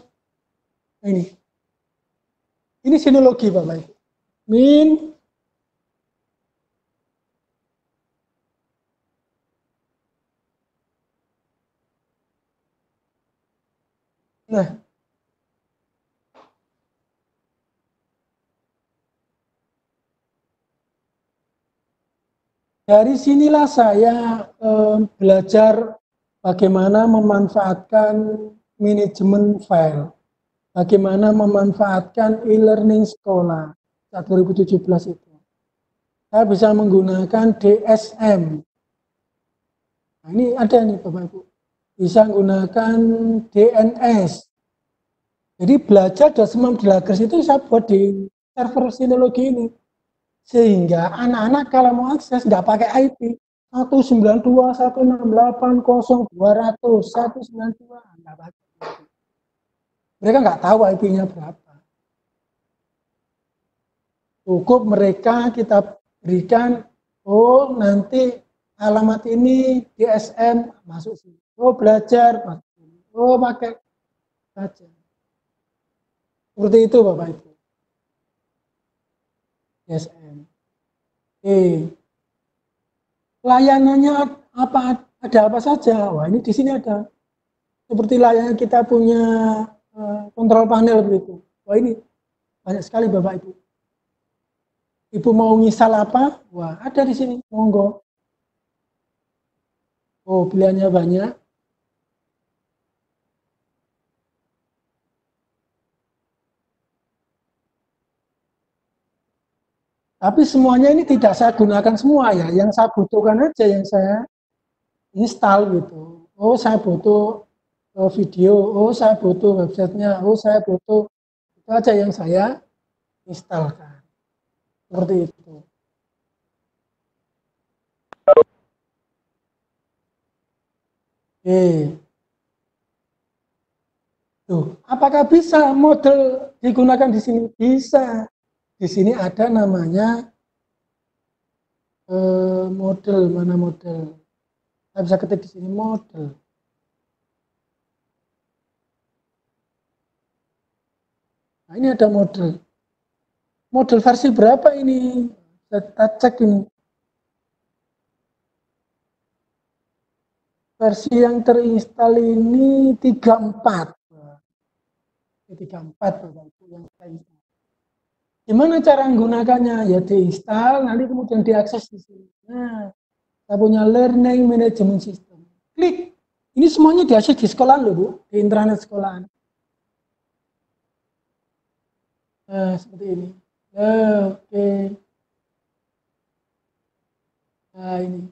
ini. Ini Synology Bapak Ibu. Min. Nah, dari sinilah saya belajar bagaimana memanfaatkan manajemen file, bagaimana memanfaatkan e-learning sekolah saat 2017 itu. Saya bisa menggunakan DSM. Nah, ini ada nih Bapak Ibu. Bisa menggunakan DNS. Jadi belajar DSM Progress itu saya buat di server Synology ini. Sehingga anak-anak kalau mau akses nggak pakai IP 192, 168, 0200, 192, nggak pakai. Mereka nggak tahu IP-nya berapa. Cukup mereka kita berikan, oh nanti alamat ini DSM masuk sini. Oh belajar, masuk sini. Oh pakai baca. Seperti itu Bapak Ibu. DSM. Layanannya apa? Ada apa saja? Wah ini di sini ada. Seperti layanan kita punya kontrol panel begitu. Wah ini banyak sekali Bapak Ibu. Ibu mau ngisal apa? Wah ada di sini. Monggo. Oh pilihannya banyak. Tapi semuanya ini tidak saya gunakan semua ya. Yang saya butuhkan aja yang saya install gitu. Oh saya butuh video, oh saya butuh websitenya, oh saya butuh itu aja yang saya instalkan. Seperti itu. Oke. Tuh, apakah bisa model digunakan di sini? Bisa. Di sini ada namanya model, mana model? Saya bisa ketik di sini model. Nah, ini ada model. Model versi berapa ini? Kita cek ini. Versi yang terinstall ini 34. 34 Bapak Ibu yang saya install. Gimana cara menggunakannya? Ya diinstal, nanti kemudian diakses di sini. Nah, kita punya learning management system. Klik. Ini semuanya diakses di sekolah loh, Bu, di intranet sekolahan. Nah, seperti ini. Oke. Nah, ini.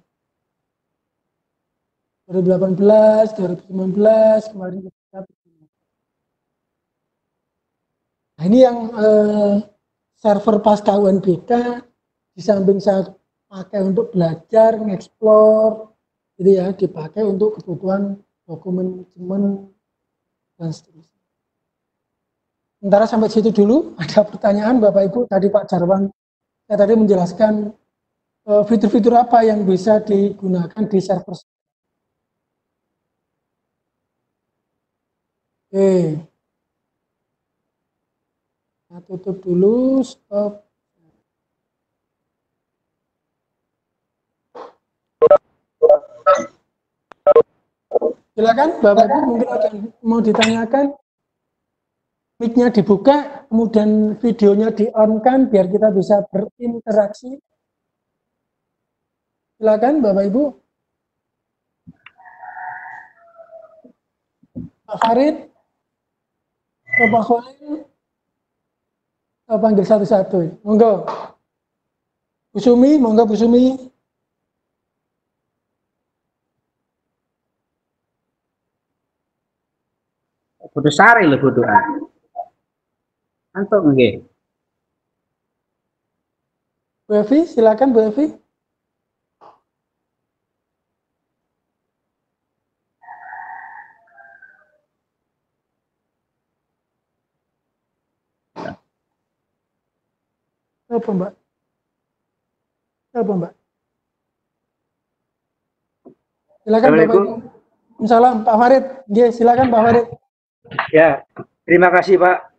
2018, 2019, kemarin kita. Nah, ini yang server pasca UNBK, di samping saya pakai untuk belajar, mengeksplor, gitu ya, dipakai untuk kebutuhan dokumen manajemen dan seterusnya. Sementara sampai situ dulu. Ada pertanyaan Bapak Ibu, tadi Pak Jarwan, saya tadi menjelaskan fitur-fitur apa yang bisa digunakan di server. Oke. Nah, tutup dulu, stop. Silakan Bapak Ibu, mungkin ada yang mau ditanyakan. Mic-nya dibuka, kemudian videonya di-on-kan biar kita bisa berinteraksi. Silakan Bapak Ibu. Pak Farid, Pak Khalil, panggil satu-satu. Monggo. Bu Sumi, monggo Bu Sumi. Butuh sari loh butuh. Antuk nggih. Bu Evi, silakan Bu Evi. Apa Mbak? Apa Mbak? Silakan Bapak Ibu. Salam Pak Farid. Nggih, silakan Pak Farid. Ya, terima kasih Pak.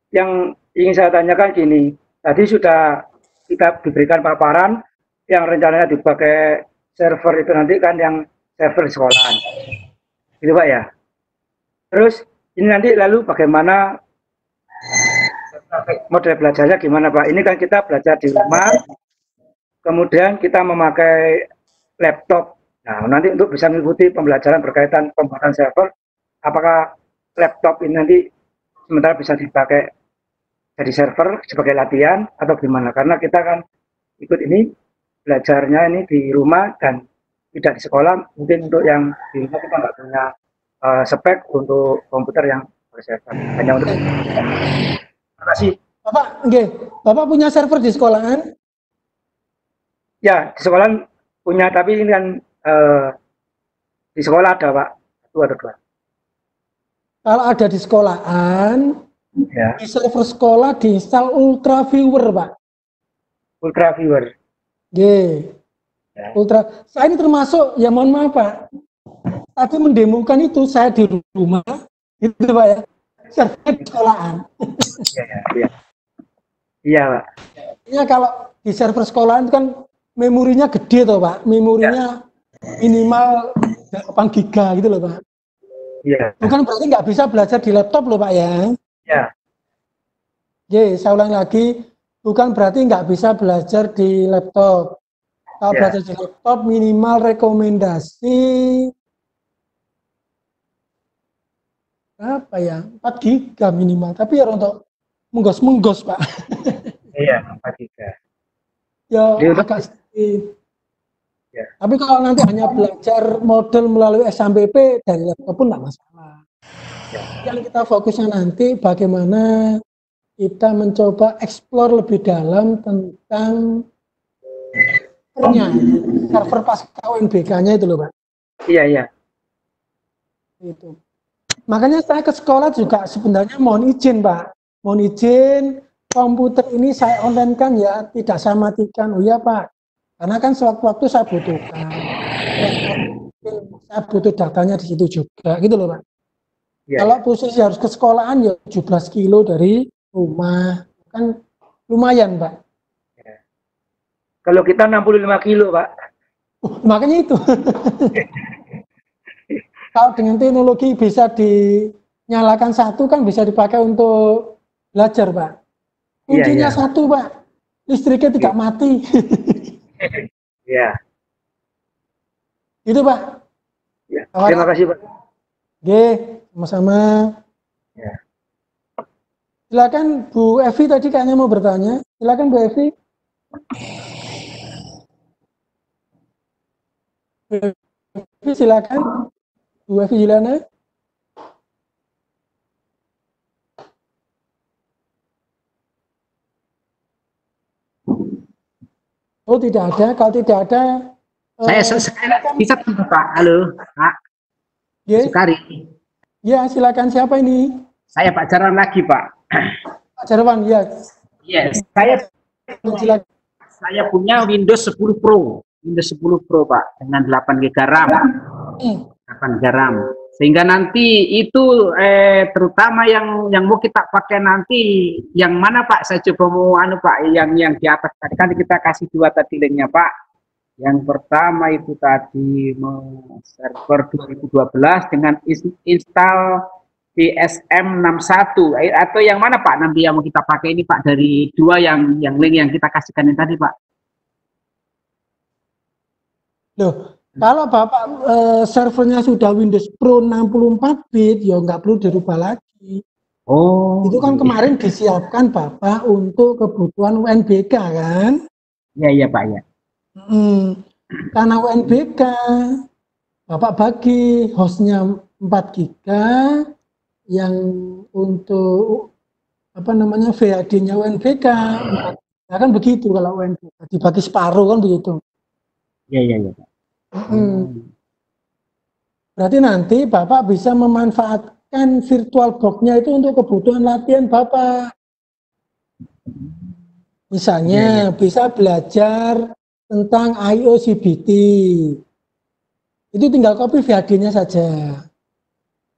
Yang ingin saya tanyakan gini, tadi sudah kita diberikan paparan yang rencananya dipakai server itu nanti kan yang server di sekolahan, gitu Pak ya. Terus ini nanti lalu bagaimana model belajarnya gimana Pak? Ini kan kita belajar di rumah, kemudian kita memakai laptop. Nah, nanti untuk bisa mengikuti pembelajaran berkaitan pembuatan server, apakah laptop ini nanti sementara bisa dipakai jadi server sebagai latihan atau gimana? Karena kita kan ikut ini belajarnya ini di rumah dan tidak di sekolah. Mungkin untuk yang di rumah kita nggak punya spek untuk komputer yang berserver. Hanya untuk. Terima kasih. Bapak, nggih. Bapak punya server di sekolahan? Ya, di sekolah punya, tapi ini kan di sekolah ada Pak, satu atau dua. Kalau ada di sekolahan, Ya. di server sekolah diinstal Ultra Viewer, Pak. Ultra Viewer. Nggih. Ya. Ultra. Saya ini termasuk, ya mohon maaf Pak. Tadi mendemokan itu saya di rumah, itu Pak ya. Server di sekolahan. Iya, iya. Iya, Pak. Ya kalau di server sekolahan itu kan memorinya gede toh Pak. Memorinya minimal 8 giga gitu loh Pak. Iya. Bukan berarti nggak bisa belajar di laptop loh Pak ya. Ya. Oke, saya ulangi lagi. Bukan berarti nggak bisa belajar di laptop. Kalau Ya. belajar di laptop minimal rekomendasi apa ya? 4 giga minimal. Tapi ya untuk menggos-menggos Pak. Iya, 4 giga. Ya Jadi untuk agak sedikit. ya. Tapi kalau nanti hanya belajar model melalui SMPP dari laptop pun nggak masalah. Ya. Yang kita fokusnya nanti bagaimana kita mencoba explore lebih dalam tentang server pasca UNBK-nya itu loh Pak. Iya, iya. Itu. Makanya saya ke sekolah juga sebenarnya mohon izin Pak. Mohon izin komputer ini saya online kan ya, tidak saya matikan. Oh iya Pak, karena kan sewaktu-waktu saya butuhkan. Saya butuh datanya di situ juga, gitu loh Pak. Iya, Kalau posisi harus ke sekolahan ya 17 kilo dari rumah, kan lumayan Pak. Kalau kita 65 kilo, Pak. Makanya itu. Kalau dengan teknologi bisa dinyalakan satu kan bisa dipakai untuk belajar Pak. Kuncinya Iya. satu Pak, listriknya tidak mati. Iya. Itu Pak. Ya. Terima kasih, Pak. Oke, sama-sama. Ya. Silakan Bu Evi tadi kayaknya mau bertanya. Silakan Bu Evi. Bu Evi silakan. Bu Evi Juliana. Oh tidak ada. Kalau tidak ada, Saya bisa Pak. Halo, Pak. ya, Sekali. ya silakan. Siapa ini? Saya Pak Jarwan lagi, Pak. Pak Jarwan, ya. Iya, Silakan. saya punya Windows 10 Pro. Windows 10 Pro, Pak, dengan 8 GB RAM. 8 GB RAM. Sehingga nanti itu terutama yang mau kita pakai nanti yang mana Pak? Saya coba mau Pak, yang di atas tadi kan kita kasih 2 tadi linknya Pak. Yang pertama itu tadi server 2012 dengan install PSM 61 atau yang mana Pak nanti yang mau kita pakai ini Pak, dari 2 yang link yang kita kasihkan yang tadi Pak. Loh, kalau Bapak servernya sudah Windows Pro 64 bit, ya nggak perlu dirubah lagi. Oh. Itu kan kemarin disiapkan Bapak untuk kebutuhan UNBK kan? Iya Pak ya. Karena UNBK, Bapak bagi hostnya 4 giga, yang untuk apa namanya VHD-nya UNBK 4 giga, kan begitu kalau UNBK dibagi separuh kan begitu. Iya. Berarti nanti Bapak bisa memanfaatkan virtual box-nya itu untuk kebutuhan latihan Bapak. Misalnya bisa belajar tentang IO-CBT. Itu tinggal copy VHD-nya saja.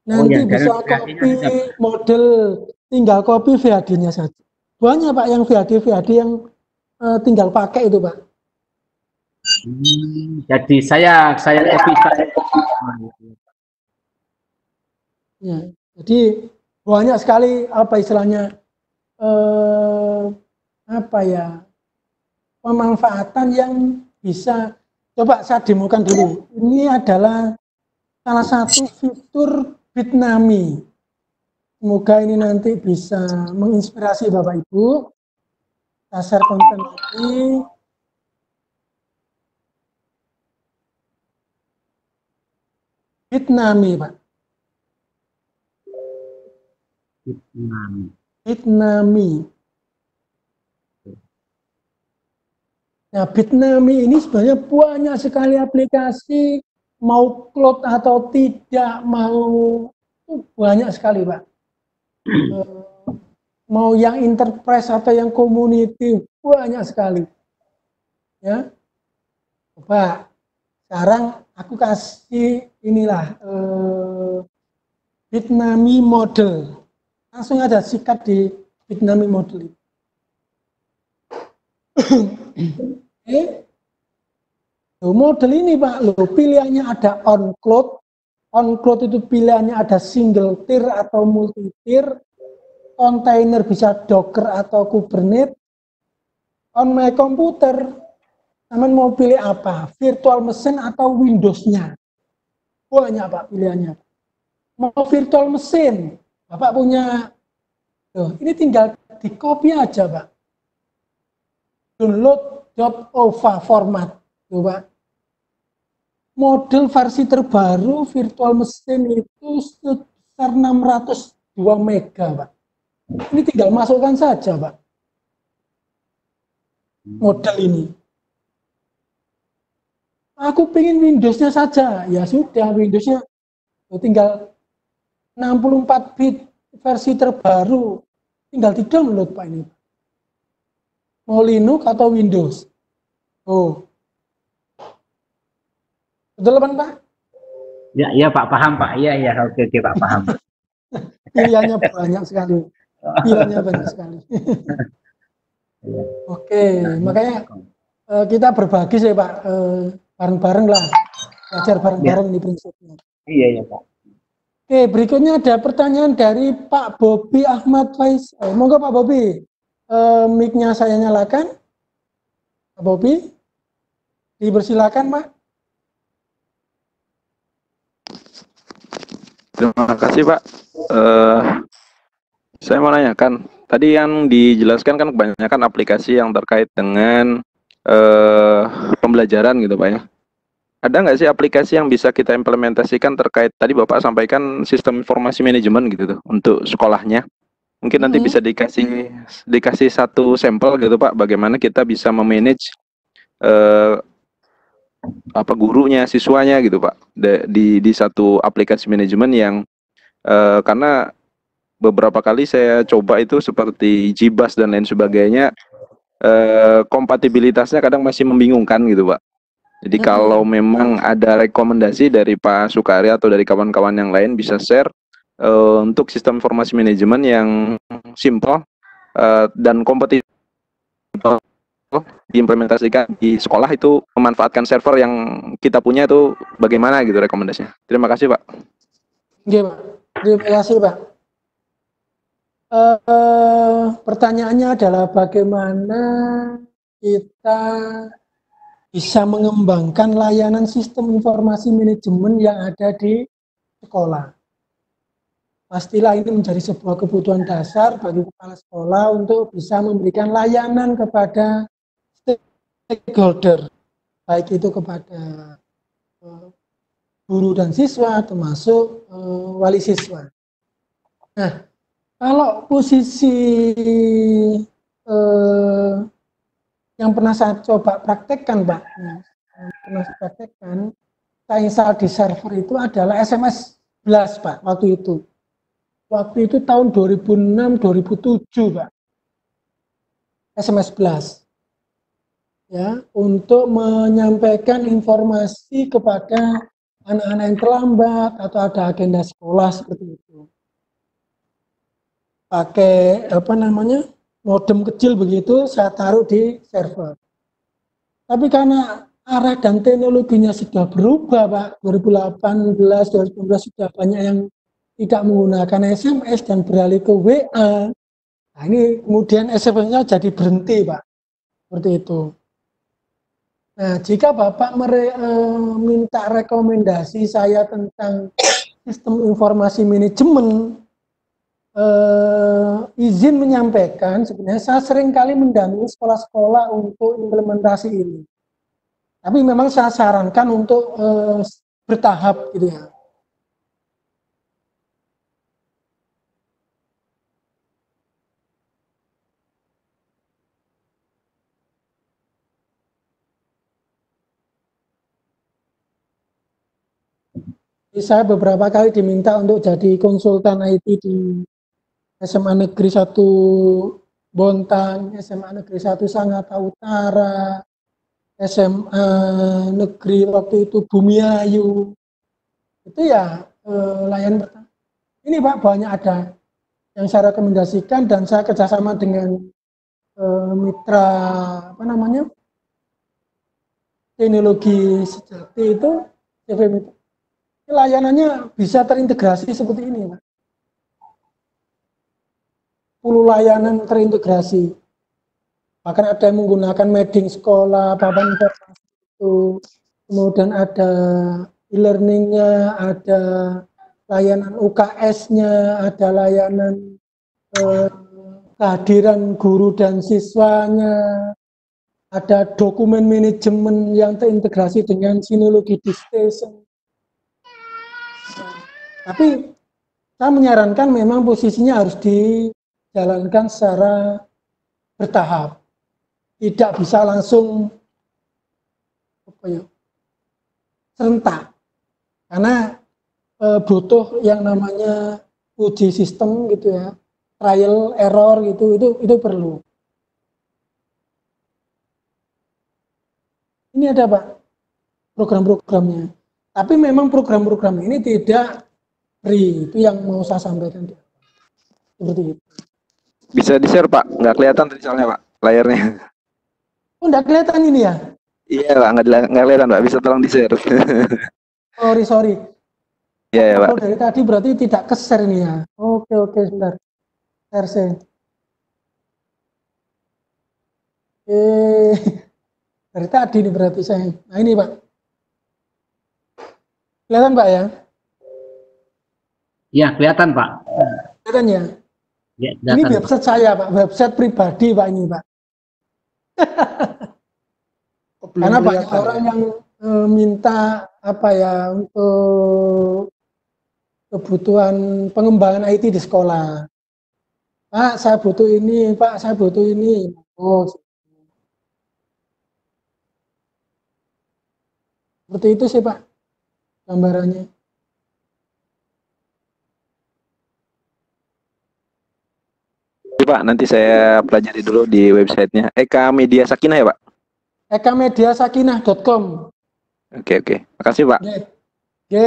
Nanti bisa copy model, tinggal copy VHD-nya saja. Banyak Pak yang VHD yang tinggal pakai itu Pak. Jadi saya bisa. Ya, jadi banyak sekali apa istilahnya pemanfaatan yang bisa. Coba saya demokan dulu. Ini adalah salah satu fitur Bitnami. Semoga ini nanti bisa menginspirasi Bapak Ibu. Saya share konten lagi. Bitnami, Pak. Bitnami. Nah, Bitnami ini sebenarnya banyak sekali aplikasi, mau cloud atau tidak, mau banyak sekali, Pak. Mau yang enterprise atau yang community, banyak sekali. Ya, Pak. Sekarang aku kasih inilah Bitnami model. Langsung ada sikat di Bitnami model. Model ini Pak, pilihannya ada on cloud. On cloud itu pilihannya ada single tier atau multi tier. Container bisa Docker atau Kubernetes. On my computer, teman mau pilih apa? Virtual machine atau Windows-nya? Banyak Pak pilihannya. Mau virtual machine, Bapak punya, ini tinggal di copy aja Pak. download.ova format, coba. Model versi terbaru virtual mesin itu sebesar 602 mega, Pak. Ini tinggal masukkan saja, Pak. Model ini. Aku pengen Windows-nya saja. Ya sudah, Windows-nya tinggal 64 bit versi terbaru. Tinggal di-download, Pak, ini. Mau Linux atau Windows? Oh. Betul kan, Pak? Ya Pak, paham Pak. Iya, oke Pak, paham. Pilihannya banyak sekali. Pilihannya banyak sekali. Oke, makanya kita berbagi sih Pak, bareng-bareng lah. Belajar bareng-bareng di prinsipnya. Iya Pak. Oke, berikutnya ada pertanyaan dari Pak Bobi Ahmad Faiz. Monggo Pak Bobi, mic-nya saya nyalakan. Pak Bobi, dipersilakan Pak. Terima kasih Pak. Saya mau nanyakan, tadi yang dijelaskan kan kebanyakan aplikasi yang terkait dengan pembelajaran gitu Pak ya. Ada nggak sih aplikasi yang bisa kita implementasikan terkait, tadi Bapak sampaikan sistem informasi manajemen gitu tuh untuk sekolahnya. Mungkin nanti bisa dikasih satu sampel gitu Pak, bagaimana kita bisa memanage gurunya, siswanya gitu Pak, di satu aplikasi manajemen yang karena beberapa kali saya coba itu seperti Jibas dan lain sebagainya, kompatibilitasnya kadang masih membingungkan gitu Pak. Jadi kalau memang ada rekomendasi dari Pak Sukari atau dari kawan-kawan yang lain bisa share untuk sistem informasi manajemen yang simple dan kompetitif diimplementasikan di sekolah, itu memanfaatkan server yang kita punya itu bagaimana gitu rekomendasinya. Terima kasih Pak. Oke Pak, terima kasih Pak. Pertanyaannya adalah bagaimana kita bisa mengembangkan layanan sistem informasi manajemen yang ada di sekolah. Pastilah ini menjadi sebuah kebutuhan dasar bagi kepala sekolah untuk bisa memberikan layanan kepada stakeholder, baik itu kepada guru dan siswa, termasuk wali siswa. Nah, kalau posisi yang pernah saya coba praktekkan, Pak, pernah saya praktekkan, saya install di server itu adalah SMS Blast, Pak, waktu itu. Waktu itu tahun 2006-2007, Pak. SMS Blast. Ya, untuk menyampaikan informasi kepada anak-anak yang terlambat atau ada agenda sekolah seperti itu. Pakai modem kecil begitu, saya taruh di server. Tapi karena arah dan teknologinya sudah berubah, Pak, 2018, 2019 sudah banyak yang tidak menggunakan SMS dan beralih ke WA. Nah, ini kemudian SMS-nya jadi berhenti, Pak. Seperti itu. Nah, jika Bapak minta rekomendasi saya tentang sistem informasi manajemen, izin menyampaikan, sebenarnya saya sering kali mendampingi sekolah-sekolah untuk implementasi ini. Tapi memang saya sarankan untuk bertahap gitu ya. Saya beberapa kali diminta untuk jadi konsultan IT di SMA Negeri 1 Bontang, SMA Negeri 1 Sangatta Utara, SMA Negeri waktu itu Bumiayu. Itu ya layanan pertama. Ini Pak banyak ada yang saya rekomendasikan dan saya kerjasama dengan mitra teknologi sejati itu CVM itu. Layanannya bisa terintegrasi seperti ini, Pak. 10 layanan terintegrasi. Bahkan ada yang menggunakan meeting sekolah, papan informasi itu, kemudian ada e-learningnya, ada layanan UKS-nya, ada layanan kehadiran guru dan siswanya, ada dokumen manajemen yang terintegrasi dengan sinologi distation. Tapi saya menyarankan memang posisinya harus dijalankan secara bertahap, tidak bisa langsung serentak, karena butuh yang namanya uji sistem gitu ya, trial error gitu, itu perlu. Ini ada Pak program-programnya, tapi memang program-program ini tidak free, itu yang mau saya sampaikan seperti itu. Bisa di-share Pak, nggak kelihatan tadi soalnya Pak layarnya. Oh, nggak kelihatan ini ya? Iya Pak, nggak kelihatan Pak, bisa tolong di-share. Sorry. Iya ya Pak. Kalau dari tadi berarti tidak ke-share ini ya. Oke, sebentar. Share. Dari tadi ini berarti saya. Nah ini Pak. Kelihatan Pak ya? Ya, kelihatan Pak. Kelihatan ya? Ya, Ini kelihatan. website saya Pak, website pribadi Pak ini Pak. Karena banyak orang yang minta apa ya untuk kebutuhan pengembangan IT di sekolah. Pak, saya butuh ini, Pak, saya butuh ini. Oh, seperti itu sih Pak gambarannya. Oke, Pak, nanti saya pelajari dulu di websitenya. Eka Media Sakinah ya Pak? ekamediasakinah.com. Oke. Makasih Pak. Oke,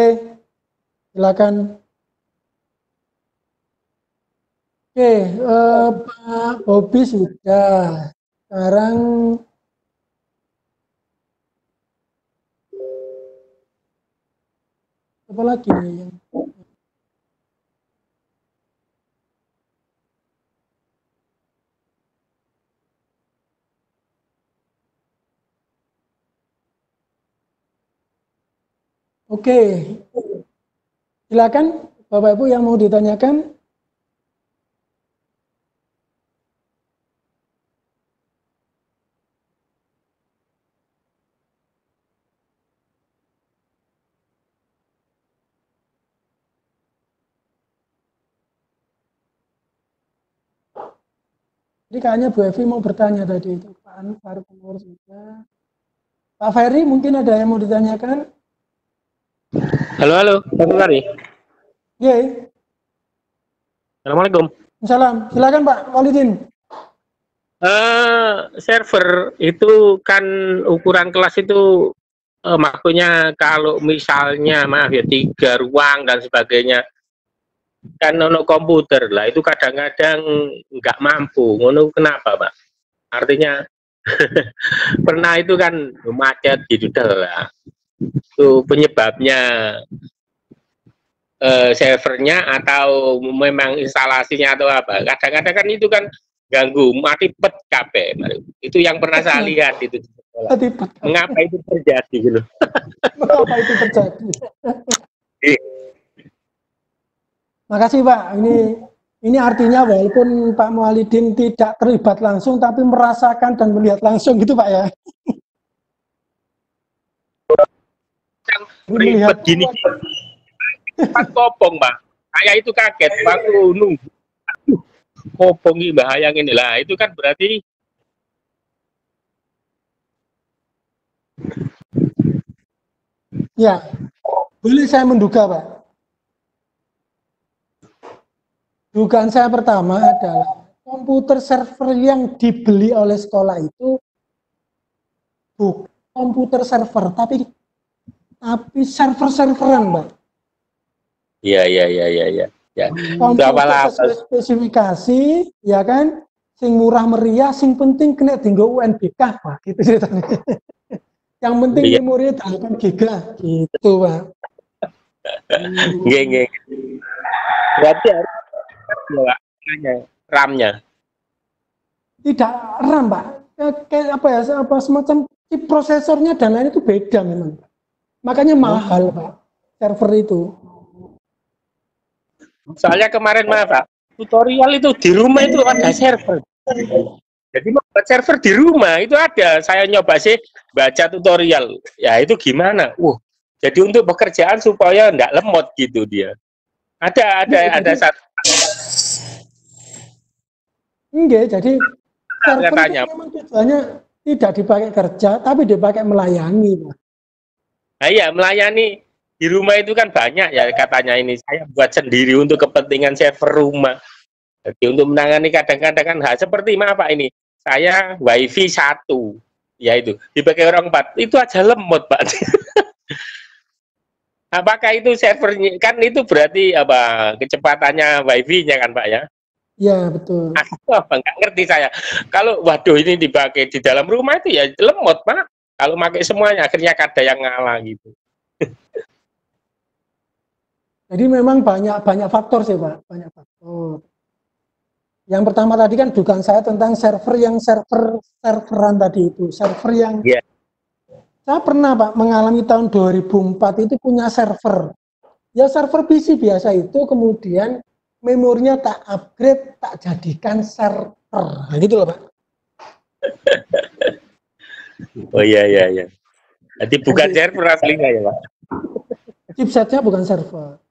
silakan. Oke, Pak Bobi sudah. Sekarang apa lagi nih? Oke, silakan Bapak Ibu yang mau ditanyakan. Jadi kayaknya Bu Evi mau bertanya tadi itu Pak Anu baru pengurus juga. Pak Ferry mungkin ada yang mau ditanyakan? Halo, Pak Sukari. Ye, Assalamualaikum. salam. Silakan Pak Walidin. Server itu kan ukuran kelas itu maksudnya kalau misalnya maaf ya 3 ruang dan sebagainya kan nono komputer lah itu kadang-kadang nggak mampu. Ngono kenapa Pak? Artinya pernah itu kan macet gitu lah. Itu penyebabnya servernya atau memang instalasinya atau apa? Kadang-kadang kan itu kan ganggu, mati pet kabeh. Itu yang pernah saya lihat itu di sekolah. Mengapa itu terjadi gitu? Mengapa itu terjadi? Makasih Pak. Ini artinya walaupun Pak Mualidin tidak terlibat langsung tapi merasakan dan melihat langsung gitu Pak ya. Ribet gini. Empat kopong Pak. Saya itu kaget waktu nunggu. Kopong ini bahaya ini lah. Itu kan berarti ya. Boleh saya menduga Pak. Dugaan saya pertama adalah komputer server yang dibeli oleh sekolah itu bukan komputer server, tapi server-serveran, Mbak. iya. Komputer sesuai spesifikasi, ya kan? Sing murah meriah, sing penting kena tinggal UNBK, Pak. Gitu ceritanya. Yang penting memorinya 8 giga, gitu, Pak. Nggih. Berarti harus RAM-nya. Tidak RAM, Pak. Kayak apa ya? Semacam chip prosesornya dan lain itu beda memang. Makanya mahal, Pak. Server itu. Soalnya kemarin maaf Pak, tutorial itu di rumah itu ada server. Jadi membuat server di rumah itu ada. Saya nyoba sih baca tutorial. Ya itu gimana? Jadi untuk pekerjaan supaya enggak lemot gitu dia. Ada satu enggak, jadi server itu katanya. memang tujuannya tidak dipakai kerja, tapi dipakai melayani, Pak. Nah, iya, melayani di rumah itu kan banyak ya katanya ini. Saya buat sendiri untuk kepentingan server rumah. Jadi untuk menangani kadang-kadang kan seperti apa ini? Saya wifi 1, ya itu dipakai orang 4, itu aja lemot Pak. Apakah itu servernya kan itu berarti apa kecepatannya wifi-nya kan Pak ya? Ya betul. Nggak ngerti saya. Kalau waduh ini dipakai di dalam rumah itu ya lemot Pak. Kalau pakai semuanya akhirnya ada yang ngalah gitu. Jadi memang banyak faktor sih Pak, banyak faktor. Yang pertama tadi kan dugaan saya tentang server yang serveran tadi itu, server yang saya pernah Pak mengalami tahun 2004 itu punya server. Ya server PC biasa itu kemudian memorinya tak upgrade, tak jadikan server. Nah, gitu loh Pak. Oh iya. Jadi bukan server aslinya ya Pak. Chipsetnya bukan server.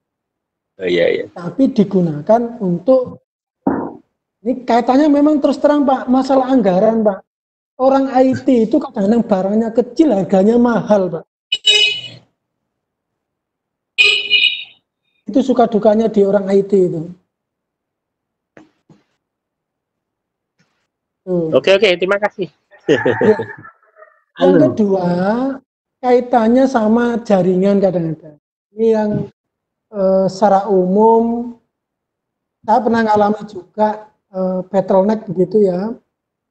Oh iya. Tapi digunakan untuk ini kaitannya memang terus terang Pak, masalah anggaran Pak. Orang IT itu kadang-kadang barangnya kecil, harganya mahal Pak. Itu suka dukanya di orang IT itu. Oke, terima kasih. Yang kedua, kaitannya sama jaringan kadang-kadang. Ini yang secara umum, saya pernah ngalami juga bottleneck begitu ya.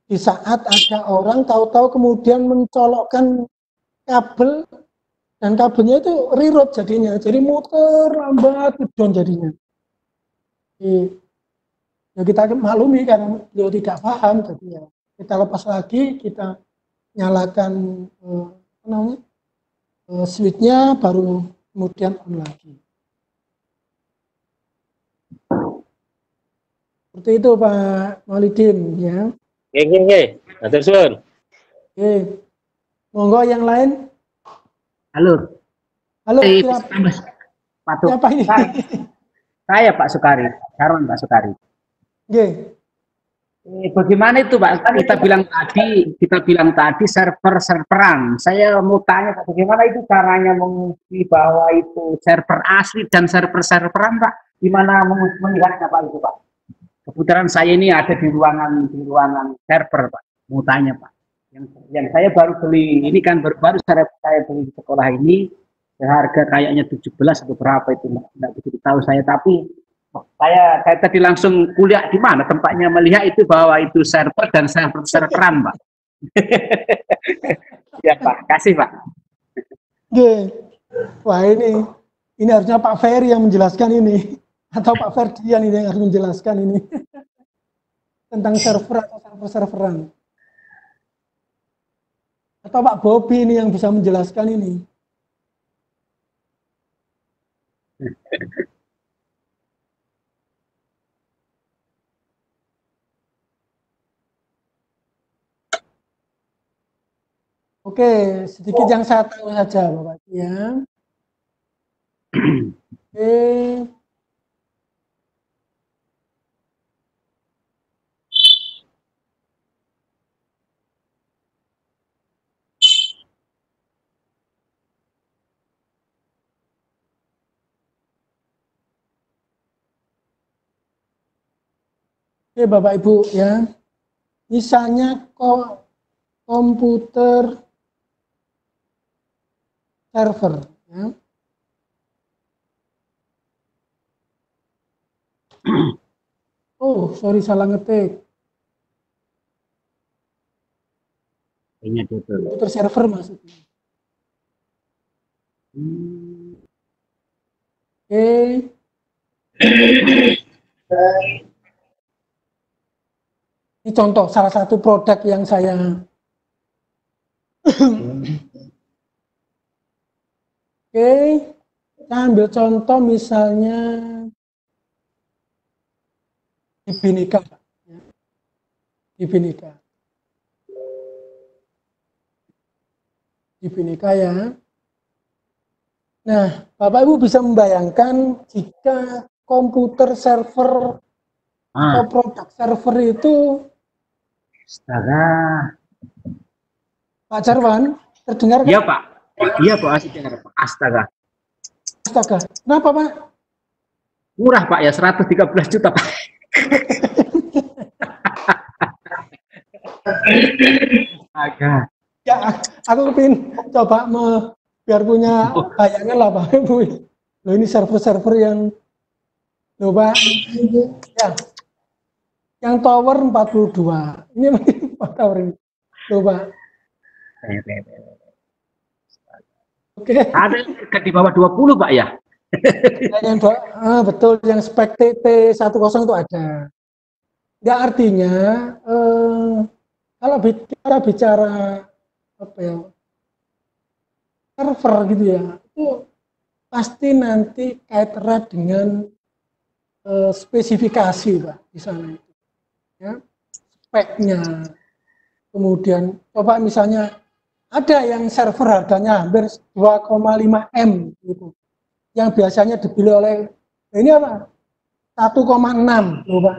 Di saat ada orang tahu-tahu kemudian mencolokkan kabel dan kabelnya itu reroute jadinya, jadi muter lambat down jadinya. Ya kita maklumi karena beliau tidak paham, jadi ya kita lepas lagi, kita nyalakan switch-nya baru kemudian on lagi. Seperti itu Pak Maulidin ya. Oke. Atur suwun. Oke. Monggo yang lain. Halo, siapa ini? Saya Pak Sukari, Sarwan Pak Sukari. Oke. Bagaimana itu Pak? Kita bilang tadi server-serveran. Saya mau tanya Pak, bagaimana itu caranya menguji bahwa itu server asli dan server-serveran Pak? Gimana melihatnya Pak itu Pak? Kebetulan saya ini ada di ruangan server Pak. Mau tanya Pak. Yang saya baru beli ini kan baru saya beli di sekolah ini harga kayaknya 17 atau berapa itu enggak begitu tahu saya, tapi saya tadi langsung kuliah di mana tempatnya melihat itu bahwa itu server dan serveran Pak. Ya Pak, kasih Pak. Oke. Wah ini harusnya Pak Ferry yang menjelaskan ini atau Pak Ferdian ini yang harus menjelaskan ini tentang server atau server-serveran. Atau Pak Bobi ini yang bisa menjelaskan ini. Oke, sedikit yang saya tahu saja Bapak ya. Oke. Oke Bapak Ibu ya, misalnya komputer server ya. Oh sorry salah ngetik. Komputer server maksudnya. Oke. Ini contoh salah satu produk yang saya Oke, kita ambil contoh misalnya di Bhinneka. Di Bhinneka. di Bhinneka ya. Nah, Bapak Ibu bisa membayangkan jika komputer server atau produk server itu, Astaga. Pak Jarwan, terdengar kan? Iya Pak. Iya Pak, asik dengar Pak. Astaga. Astaga, kenapa Pak? Murah Pak ya, 113 juta Pak. Astaga. Ya, aku kepin coba biar punya bayangan lah Pak Ibu. Loh ini server-server yang, loh Pak, ya, yang tower 42. Ini Pak tower ini. Loh Pak. Oke. Ada yang di bawah 20 Pak ya? Yang betul, yang spek TT10 itu ada. Ya artinya kalau bicara apa ya, server gitu ya, itu pasti nanti kait erat dengan spesifikasi Pak di sana itu. Ya, speknya. Kemudian coba misalnya ada yang server harganya hampir 2,5 M gitu. Yang biasanya dibeli oleh ini apa? 1,6 loh Pak.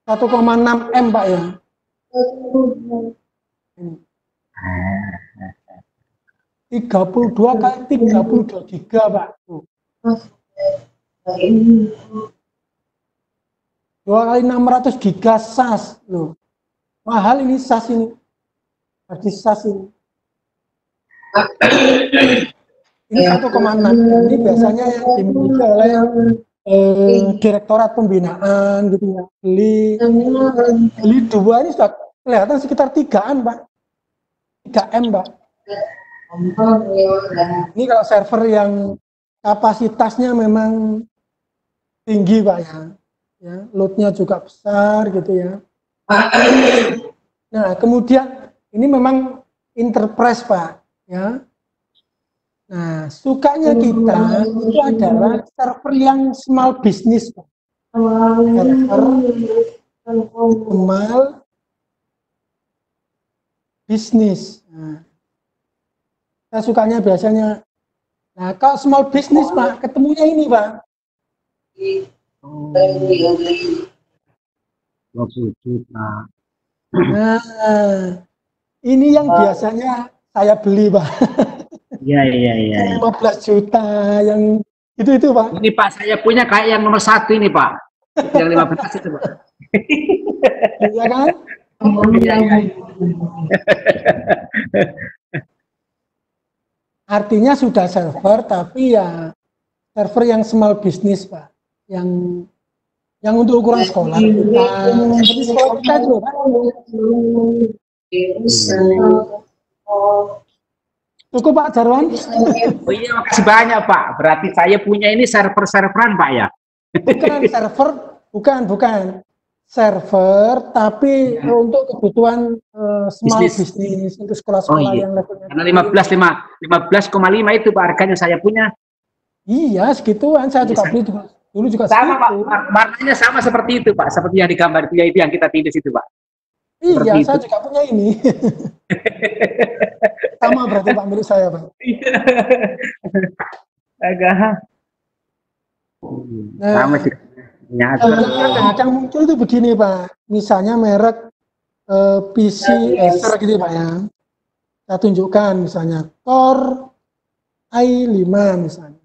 1,6 M Pak ya. 32 kali 32 giga Pak. 2 kali 600 giga SAS loh. Mahal ini SAS ini. Harga SAS ini. Ini 1,6. Ini biasanya yang dimiliki oleh Direktorat Pembinaan gitu ya. Beli dua ini sudah kelihatan sekitar 3-an Pak. 3M Pak. Ini kalau server yang kapasitasnya memang tinggi Pak ya. Ya, loadnya juga besar gitu ya. Nah, kemudian ini memang enterprise Pak ya. Nah, sukanya kita itu adalah server yang small business Pak. Server small business. Nah, saya sukanya biasanya. Nah, kalau small business Pak, ketemunya ini Pak. 20 juta. Nah, ini yang biasanya saya beli Pak. Iya. 15 juta yang itu Pak. Ini Pak, saya punya kayak yang nomor 1 ini Pak. Yang 15 itu Pak. Iya kan? Iya. Artinya sudah server tapi ya server yang small business Pak. Yang untuk ukuran sekolah. Seperti sekolah kita itu Pak. Cukup Pak Jarwan? Oh iya, makasih banyak Pak. Berarti saya punya ini server-serveran Pak ya? Bukan server, bukan. Server, tapi untuk kebutuhan small business untuk sekolah-sekolah yang levelnya. Karena 15,5 itu Pak harganya saya punya. Iya, segituan. Saya juga beli dulu juga sama segitu. Pak, warnanya sama seperti itu Pak, seperti yang digambar itu yang kita tulis itu Pak. Iya, seperti saya itu. juga punya ini. Sama berarti Pak milik saya Pak. Agak. Nah, Sama sih. kadang muncul itu begini Pak. Misalnya merek PC Acer gitu Pak ya. Saya tunjukkan misalnya Core i5 misalnya.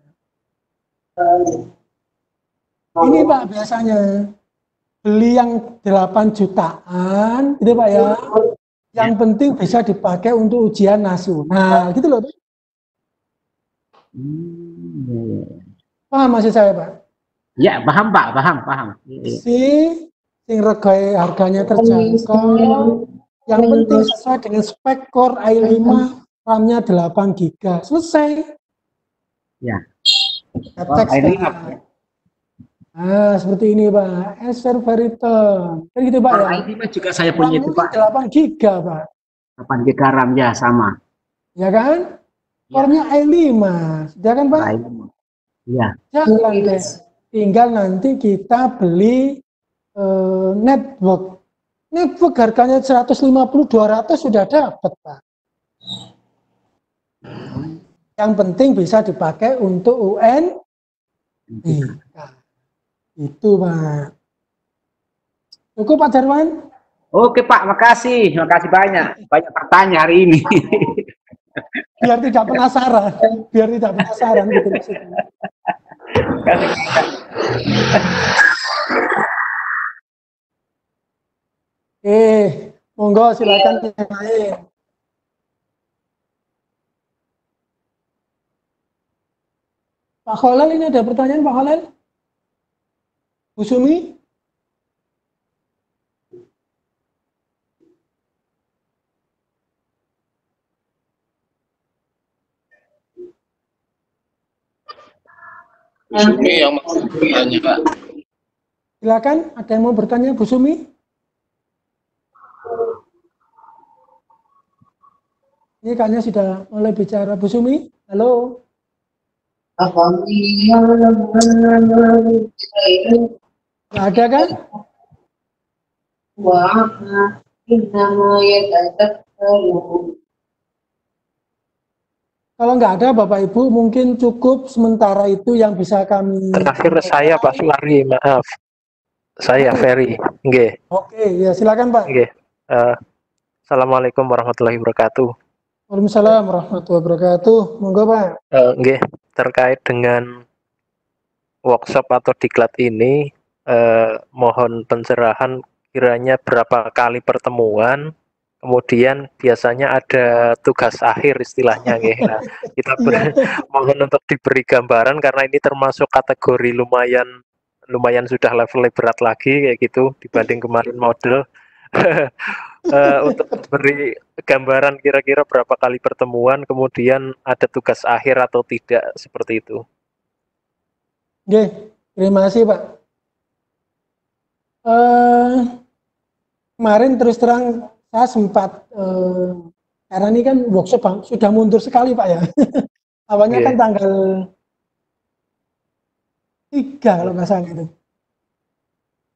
Ini Pak biasanya beli yang 8 jutaan gitu Pak ya. Yang penting bisa dipakai untuk ujian nasional gitu loh Pak. Paham maksud saya Pak? Ya, paham Pak, paham. Sing regai harganya terjangkau. Yang penting sesuai dengan spek Core i5, RAM-nya 8 GB. Selesai. Ya. Teks. Seperti ini Pak. Acer Veriton. Kan gitu Pak ya. i5 juga saya punya itu Pak. 8 GB Pak. 8 GB RAM ya sama. Ya kan? Core-nya i5. Sudah kan Pak? Iya. Jangan deh. Tinggal nanti kita beli network. Netbook harganya 150, 200 sudah dapat, Pak. Yang penting bisa dipakai untuk UN. Itu, Pak. Cukup, Pak Jarwan? Oke Pak, makasih banyak. Banyak bertanya hari ini. Biar tidak penasaran. Biar tidak penasaran gitu maksudnya. Monggo silakan yang lain. Pak Khalil, ini ada pertanyaan Pak Khalil? Bu Sumi? Bu Sumi yang mau bertanya, Pak. Silakan, ada yang mau bertanya Bu Sumi? Ini kayaknya sudah mulai bicara Bu Sumi. Halo. Nggak ada kan? Kalau nggak ada Bapak Ibu mungkin cukup sementara itu yang bisa kami. Terakhir saya Pak Suari, maaf. Saya Ferry. Nggih. Oke, ya silakan Pak. Nggih. Assalamualaikum warahmatullahi wabarakatuh. Waalaikumsalam warahmatullahi wabarakatuh. Monggo Pak. Nggih, terkait dengan workshop atau diklat ini, mohon pencerahan kiranya berapa kali pertemuan, kemudian biasanya ada tugas akhir istilahnya nggih. Nah, kita mohon untuk diberi gambaran karena ini termasuk kategori lumayan sudah levelnya berat lagi kayak gitu dibanding kemarin model. Untuk beri gambaran kira-kira berapa kali pertemuan, kemudian ada tugas akhir atau tidak, seperti itu. Oke, terima kasih Pak. Kemarin terus terang saya sempat karena ini kan workshop sudah mundur sekali Pak ya. Awalnya kan tanggal 3 kalau nggak salah itu.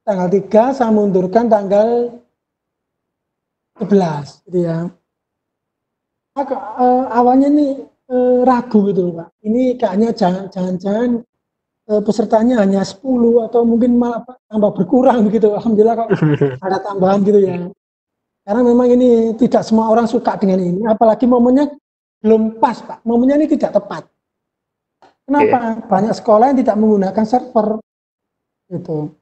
Tanggal 3 saya mundurkan tanggal 11 gitu ya. Awalnya nih ragu gitu Pak. Ini kayaknya jangan-jangan pesertanya hanya 10 atau mungkin malah tambah berkurang begitu. Alhamdulillah kok ada tambahan gitu ya. Karena memang ini tidak semua orang suka dengan ini, apalagi momennya belum pas Pak. Momennya ini tidak tepat. Kenapa? Banyak sekolah yang tidak menggunakan server gitu.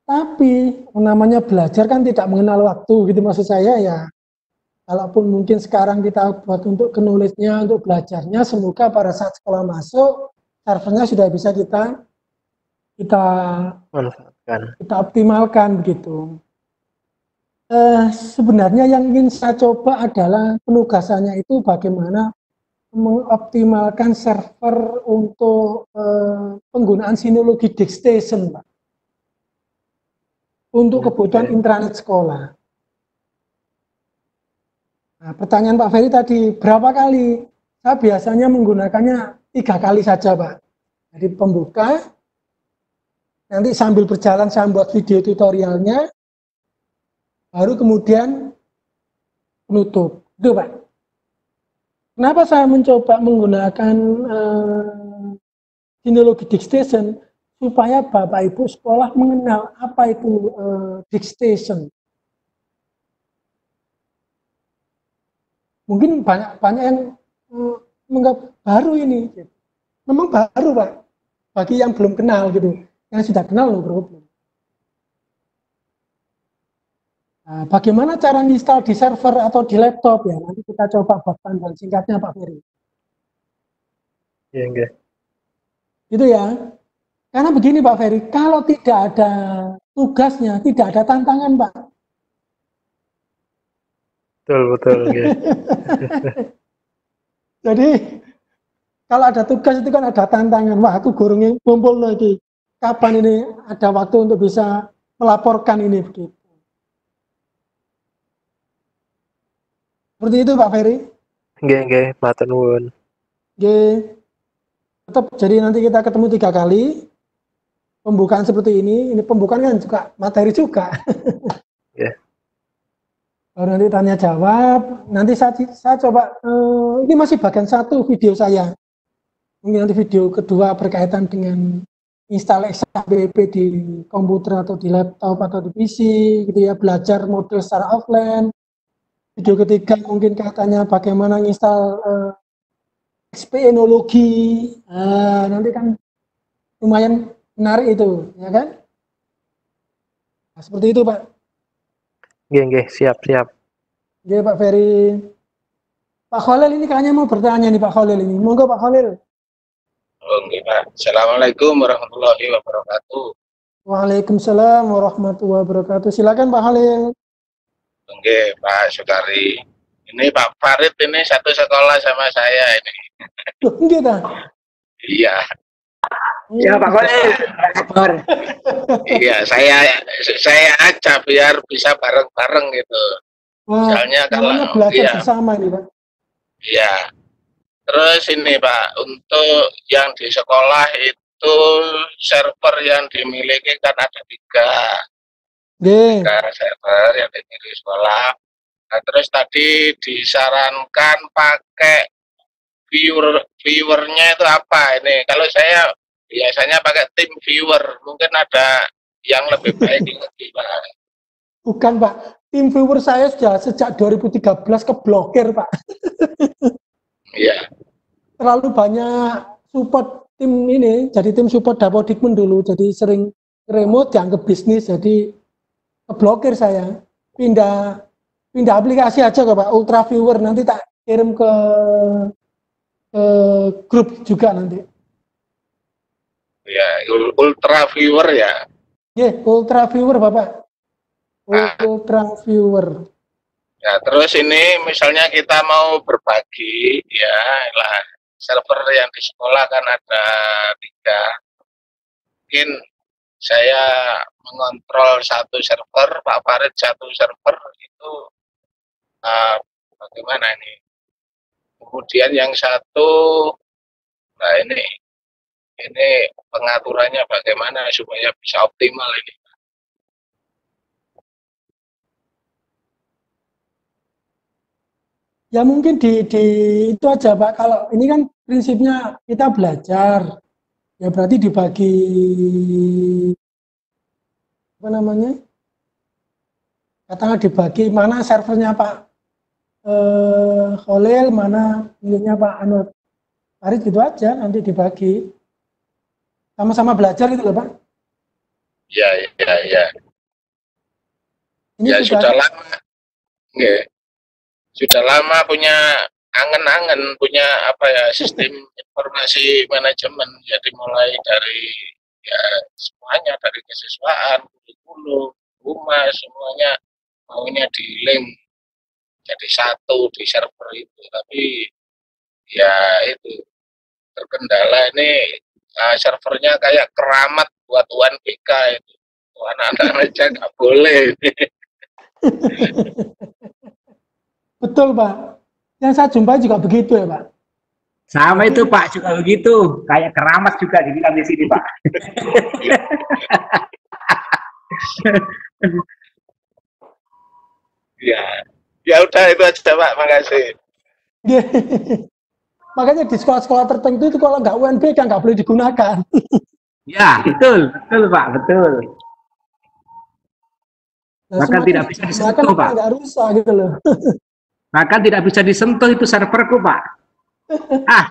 Tapi namanya belajar kan tidak mengenal waktu gitu maksud saya ya. Kalaupun mungkin sekarang kita buat untuk knowledge-nya, untuk belajarnya, semoga pada saat sekolah masuk servernya sudah bisa kita manfaatkan, kita optimalkan begitu. Sebenarnya yang ingin saya coba adalah penugasannya itu bagaimana mengoptimalkan server untuk penggunaan sinologi DiskStation Pak. Untuk kebutuhan intranet sekolah. Nah, pertanyaan Pak Ferry tadi, berapa kali? Saya biasanya menggunakannya 3 kali saja Pak. Jadi pembuka, nanti sambil berjalan saya buat video tutorialnya, baru kemudian penutup. Itu Pak. Kenapa saya mencoba menggunakan sinologi DiskStation? Supaya Bapak Ibu sekolah mengenal apa itu DiskStation. Mungkin banyak yang menganggap baru ini. Memang baru Pak, bagi yang belum kenal gitu. Yang sudah kenal no problem. Nah, bagaimana cara install di server atau di laptop ya? Nanti kita coba buat panduan singkatnya Pak Ferry. Iya enggak. Itu ya. Karena begini Pak Ferry, kalau tidak ada tugasnya, tidak ada tantangan Pak. Betul ya. Jadi kalau ada tugas itu kan ada tantangan. Wah, aku gurungnya kumpul lagi. Kapan ini ada waktu untuk bisa melaporkan ini begitu. Seperti itu Pak Ferry. Nggih, matur nuwun. Nggih. Tetap jadi nanti kita ketemu 3 kali. Pembukaan seperti ini pembukaan kan juga materi juga. Yeah. Baru nanti tanya jawab. Nanti saya coba, ini masih bagian satu video saya. Mungkin nanti video kedua berkaitan dengan install XAPP di komputer atau di laptop atau di PC, gitu ya, belajar model secara offline. Video ketiga mungkin katanya bagaimana install XP-enologi. Nanti kan lumayan menarik itu, ya kan? Nah, seperti itu, Pak. Nggih, siap. Oke, Pak Ferry. Pak Khalil ini kayaknya mau bertanya nih Pak Khalil ini. Monggo Pak Khalil. Oke, Pak. Assalamualaikum warahmatullahi wabarakatuh. Waalaikumsalam warahmatullahi wabarakatuh. Silakan Pak Khalil. Oke, Pak Sukari. Ini Pak Farid ini satu sekolah sama saya ini. Loh, gitu. Iya, Ya Pak Khalil, kabar. iya. Saya aja biar bisa bareng-bareng gitu. Wah, Misalnya kalau namanya belajar iya, bersama ini Pak. iya. Terus ini Pak, untuk yang di sekolah itu server yang dimiliki kan ada Oke. tiga server yang dimiliki sekolah. Nah, terus tadi disarankan pakai viewernya itu apa ini? Kalau saya biasanya pakai tim viewer, mungkin ada yang lebih baik lagi Pak. Bukan Pak. Tim viewer saya sudah sejak 2013 keblokir Pak. Iya, Terlalu banyak support tim ini. Jadi tim support Dapodikmen dulu. Jadi sering remote dianggap bisnis. Jadi keblokir saya. Pindah aplikasi aja kok Pak. Ultra viewer nanti tak kirim ke grup juga nanti. ya ultra viewer ya. Ultra viewer Bapak. Ultra viewer. Ya, terus ini misalnya kita mau berbagi ya lah server yang di sekolah kan ada 3. Mungkin saya mengontrol satu server, Pak Farid satu server itu bagaimana ini? Kemudian yang satu, nah ini pengaturannya bagaimana supaya bisa optimal ini? Ya mungkin di itu aja Pak. Kalau ini kan prinsipnya kita belajar, ya berarti dibagi apa namanya? Katakanlah dibagi mana servernya Pak Khalil, mana miliknya Pak Anwar Farid, gitu aja nanti dibagi. Sama-sama belajar gitu loh Pak. Ya. Ini Ya sudah lama. Nggih. Sudah lama punya angen-angen punya apa ya sistem informasi manajemen, jadi mulai dari ya semuanya dari kesiswaan, kurikulum, humas semuanya maunya di link jadi satu di server itu, tapi ya itu terkendala ini servernya kayak keramat buat UNBK itu, anak-anak aja nggak boleh. Betul Pak. Yang saya jumpai juga begitu ya Pak. Sama itu Pak, juga begitu. Kayak keramat juga dibilang di sini Pak. Ya udah itu aja Pak, makasih. Makanya di sekolah-sekolah tertentu itu kalau nggak UNBK nggak boleh digunakan. Ya, betul Pak, betul. Nah, Bahkan tidak bisa disentuh Pak. Nggak rusak gitu loh. Bahkan tidak bisa disentuh itu serverku Pak.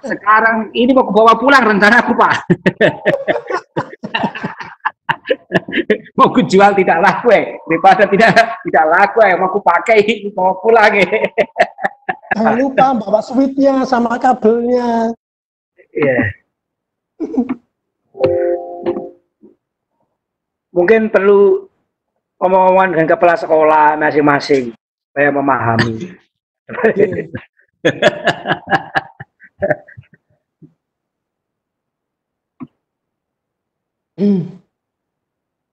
Sekarang ini mau bawa pulang rencanaku Pak. Mau ku jual tidak laku daripada tidak laku mau ku pakai bawa pulang Jangan lupa bawa switchnya sama kabelnya. Iya. Mungkin perlu omongan dengan kepala sekolah masing-masing supaya memahami.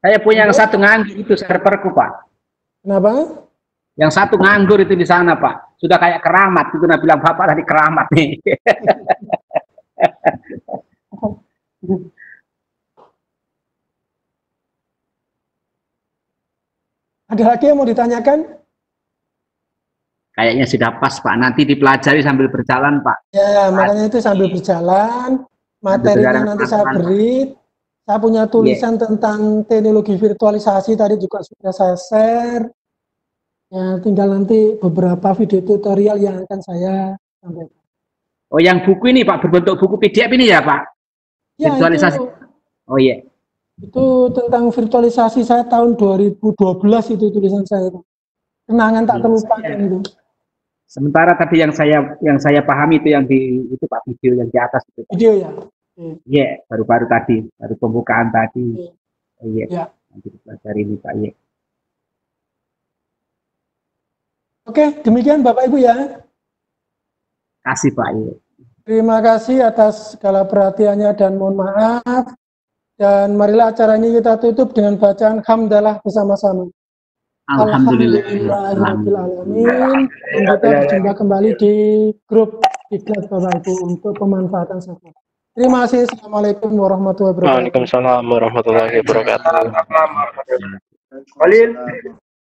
Saya punya yang satu nganggur itu serverku Pak. Kenapa? Yang satu nganggur itu di sana Pak. Sudah kayak keramat itu, nah bilang Bapak tadi keramat nih. Ada lagi yang mau ditanyakan? kayaknya sudah pas Pak. Nanti dipelajari sambil berjalan Pak. Ya, makanya itu sambil berjalan, materinya nanti saya beri. Saya punya tulisan tentang teknologi virtualisasi tadi juga sudah saya share. Ya, tinggal nanti beberapa video tutorial yang akan saya sampaikan. Oh, yang buku ini Pak, berbentuk buku PDF ini ya Pak? Ya, Virtualisasi. Oh iya. Itu tentang virtualisasi saya tahun 2012 itu tulisan saya itu. Kenangan tak terlupakan itu. Sementara tadi yang saya pahami itu yang di itu Pak, video yang di atas itu. Video ya. Iya, baru-baru tadi, baru pembukaan tadi. Oh, iya. Ya. Nanti dipelajari ini Pak. Iya. Oke, demikian Bapak Ibu ya. Kasih Pak. Iya. Terima kasih atas segala perhatiannya dan mohon maaf. Dan marilah acara ini kita tutup dengan bacaan hamdalah bersama-sama. Alhamdulillahirrahmanirrahim. Dan kita berjumpa kembali di grup Diklat Bapak Ibu untuk pemanfaatan server. Terima kasih. Assalamualaikum warahmatullahi wabarakatuh. Waalaikumsalam warahmatullahi wabarakatuh. Khalil.